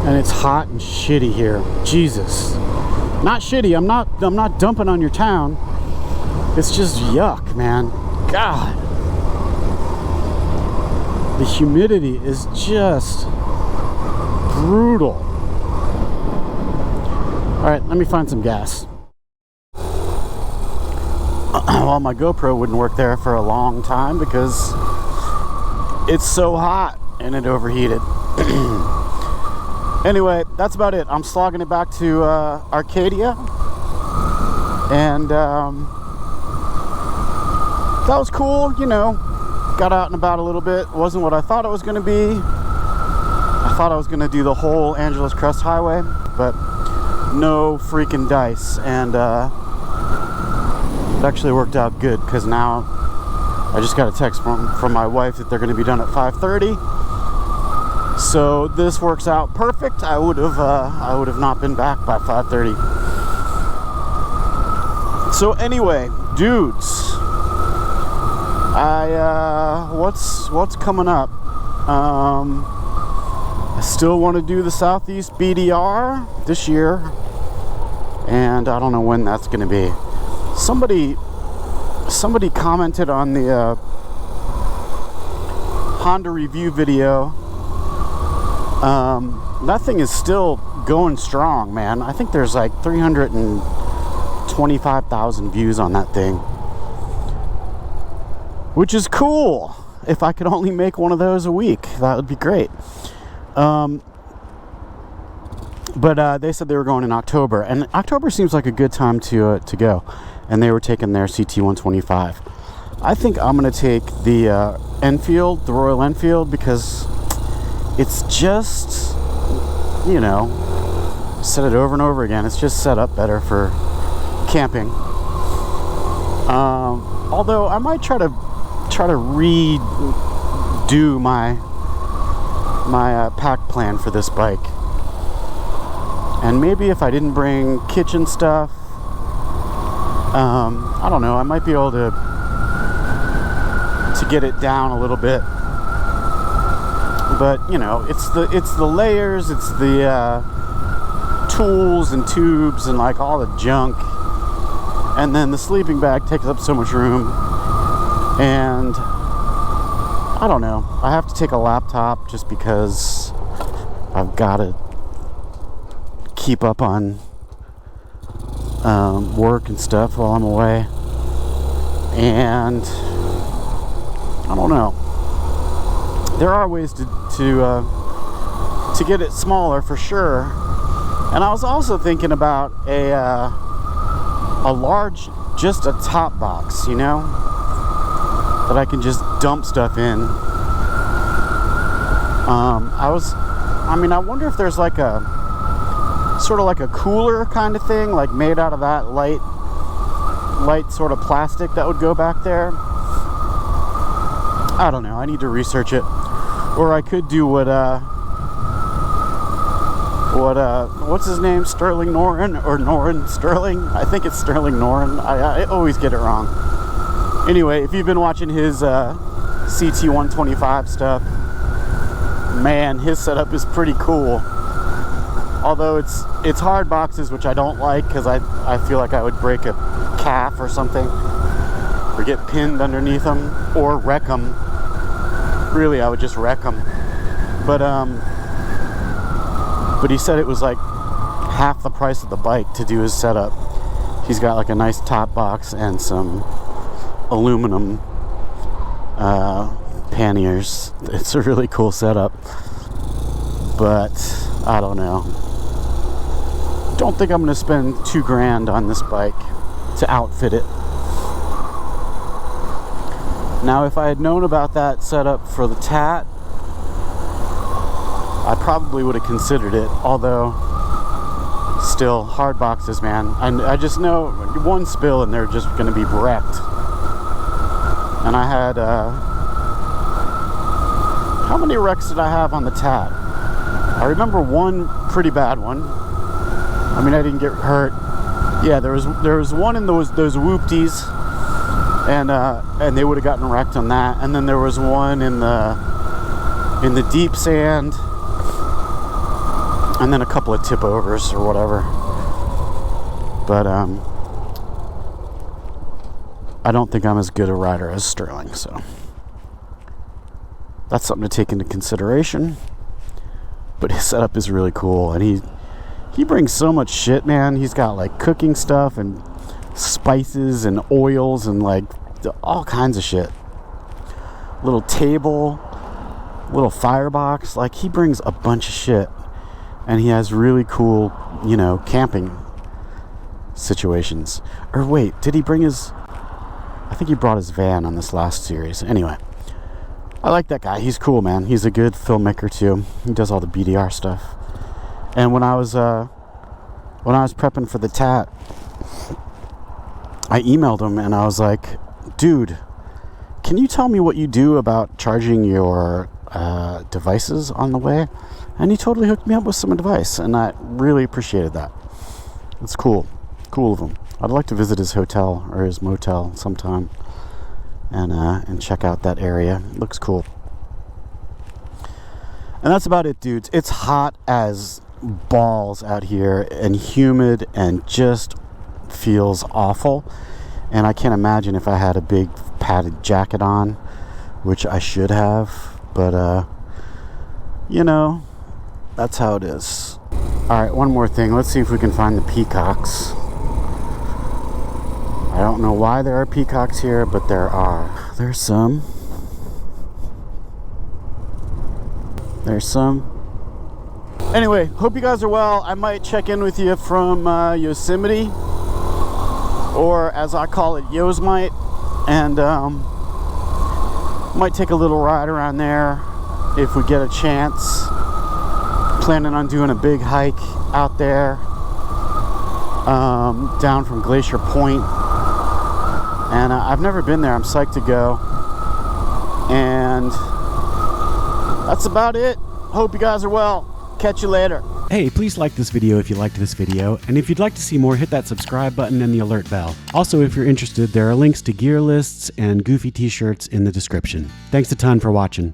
And it's hot and shitty here. Jesus. Not shitty. I'm not dumping on your town. It's just yuck, man. God. The humidity is just brutal. All right, let me find some gas. well, my GoPro wouldn't work there for a long time because it's so hot and it overheated. Anyway, that's about it. I'm slogging it back to Arcadia, and that was cool. You know, got out and about a little bit. Wasn't what I thought it was going to be. I thought I was going to do the whole Angeles Crest highway, but no freaking dice. And it actually worked out good, because now I just got a text from my wife that they're going to be done at 5:30. So this works out perfect. I would have not been back by 5:30. So anyway, dudes, what's coming up? I still want to do the Southeast BDR this year, and I don't know when that's going to be. Somebody commented on the Honda review video. That thing is still going strong, man. I think there's like 325,000 views on that thing, which is cool. If I could only make one of those a week, that would be great. But they said they were going in October, and October seems like a good time to go. And they were taking their CT125. I think I'm gonna take the Enfield, the Royal Enfield, because it's just, you know, said it over and over again, it's just set up better for camping. Although I might try to redo my pack plan for this bike, and maybe if I didn't bring kitchen stuff, I don't know, I might be able to get it down a little bit. But you know, it's the layers, it's the tools and tubes and like all the junk, and then the sleeping bag takes up so much room, and I don't know, I have to take a laptop just because I've got to keep up on work and stuff while I'm away, and I don't know. There are ways to get it smaller for sure. And I was also thinking about a large, just a top box, you know, that I can just dump stuff in. I wonder if there's like a sort of like a cooler kind of thing, like made out of that light sort of plastic that would go back there. I don't know, I need to research it. Or I could do what's his name, Sterling Norin, or Norin Sterling? I think it's Sterling Norin. I always get it wrong. Anyway, if you've been watching his CT125 stuff, man, his setup is pretty cool. Although it's hard boxes, which I don't like, because I feel like I would break a calf or something, or get pinned underneath them, or wreck them. Really, I would just wreck them. But he said it was like half the price of the bike to do his setup. He's got like a nice top box and some aluminum panniers. It's a really cool setup, but I don't know. Don't think I'm gonna spend $2,000 on this bike to outfit it. Now, if I had known about that setup for the TAT, I probably would have considered it. Although, still, hard boxes, man. I just know one spill and they're just going to be wrecked. And I had, how many wrecks did I have on the TAT? I remember one pretty bad one. I mean, I didn't get hurt. Yeah, there was one in those whoopties. And they would have gotten wrecked on that. And then there was one in the deep sand, and then a couple of tip overs or whatever. But I don't think I'm as good a rider as Sterling, so that's something to take into consideration. But his setup is really cool, and he brings so much shit, man. He's got like cooking stuff and spices and oils and like all kinds of shit. Little table, little firebox. Like, he brings a bunch of shit, and he has really cool, you know, camping situations. Or wait, did he bring his... I think he brought his van on this last series. Anyway, I like that guy. He's cool, man. He's a good filmmaker too. He does all the BDR stuff. And when I was prepping for the tat, I emailed him and I was like, dude, can you tell me what you do about charging your devices on the way? And he totally hooked me up with some advice, and I really appreciated that. It's cool of him. I'd like to visit his hotel or his motel sometime and check out that area. It looks cool. And that's about it, dudes. It's hot as balls out here and humid and just feels awful. And I can't imagine if I had a big padded jacket on, which I should have, but you know, that's how it is. Alright, one more thing. Let's see if we can find the peacocks. I don't know why there are peacocks here, but there are. There's some. Anyway, hope you guys are well. I might check in with you from Yosemite, or as I call it, Yosemite, and might take a little ride around there if we get a chance. Planning on doing a big hike out there, down from Glacier Point, and I've never been there. I'm psyched to go, and that's about it. Hope you guys are well. Catch you later. Hey, please like this video if you liked this video, and if you'd like to see more, hit that subscribe button and the alert bell. Also, if you're interested, there are links to gear lists and goofy t-shirts in the description. Thanks a ton for watching.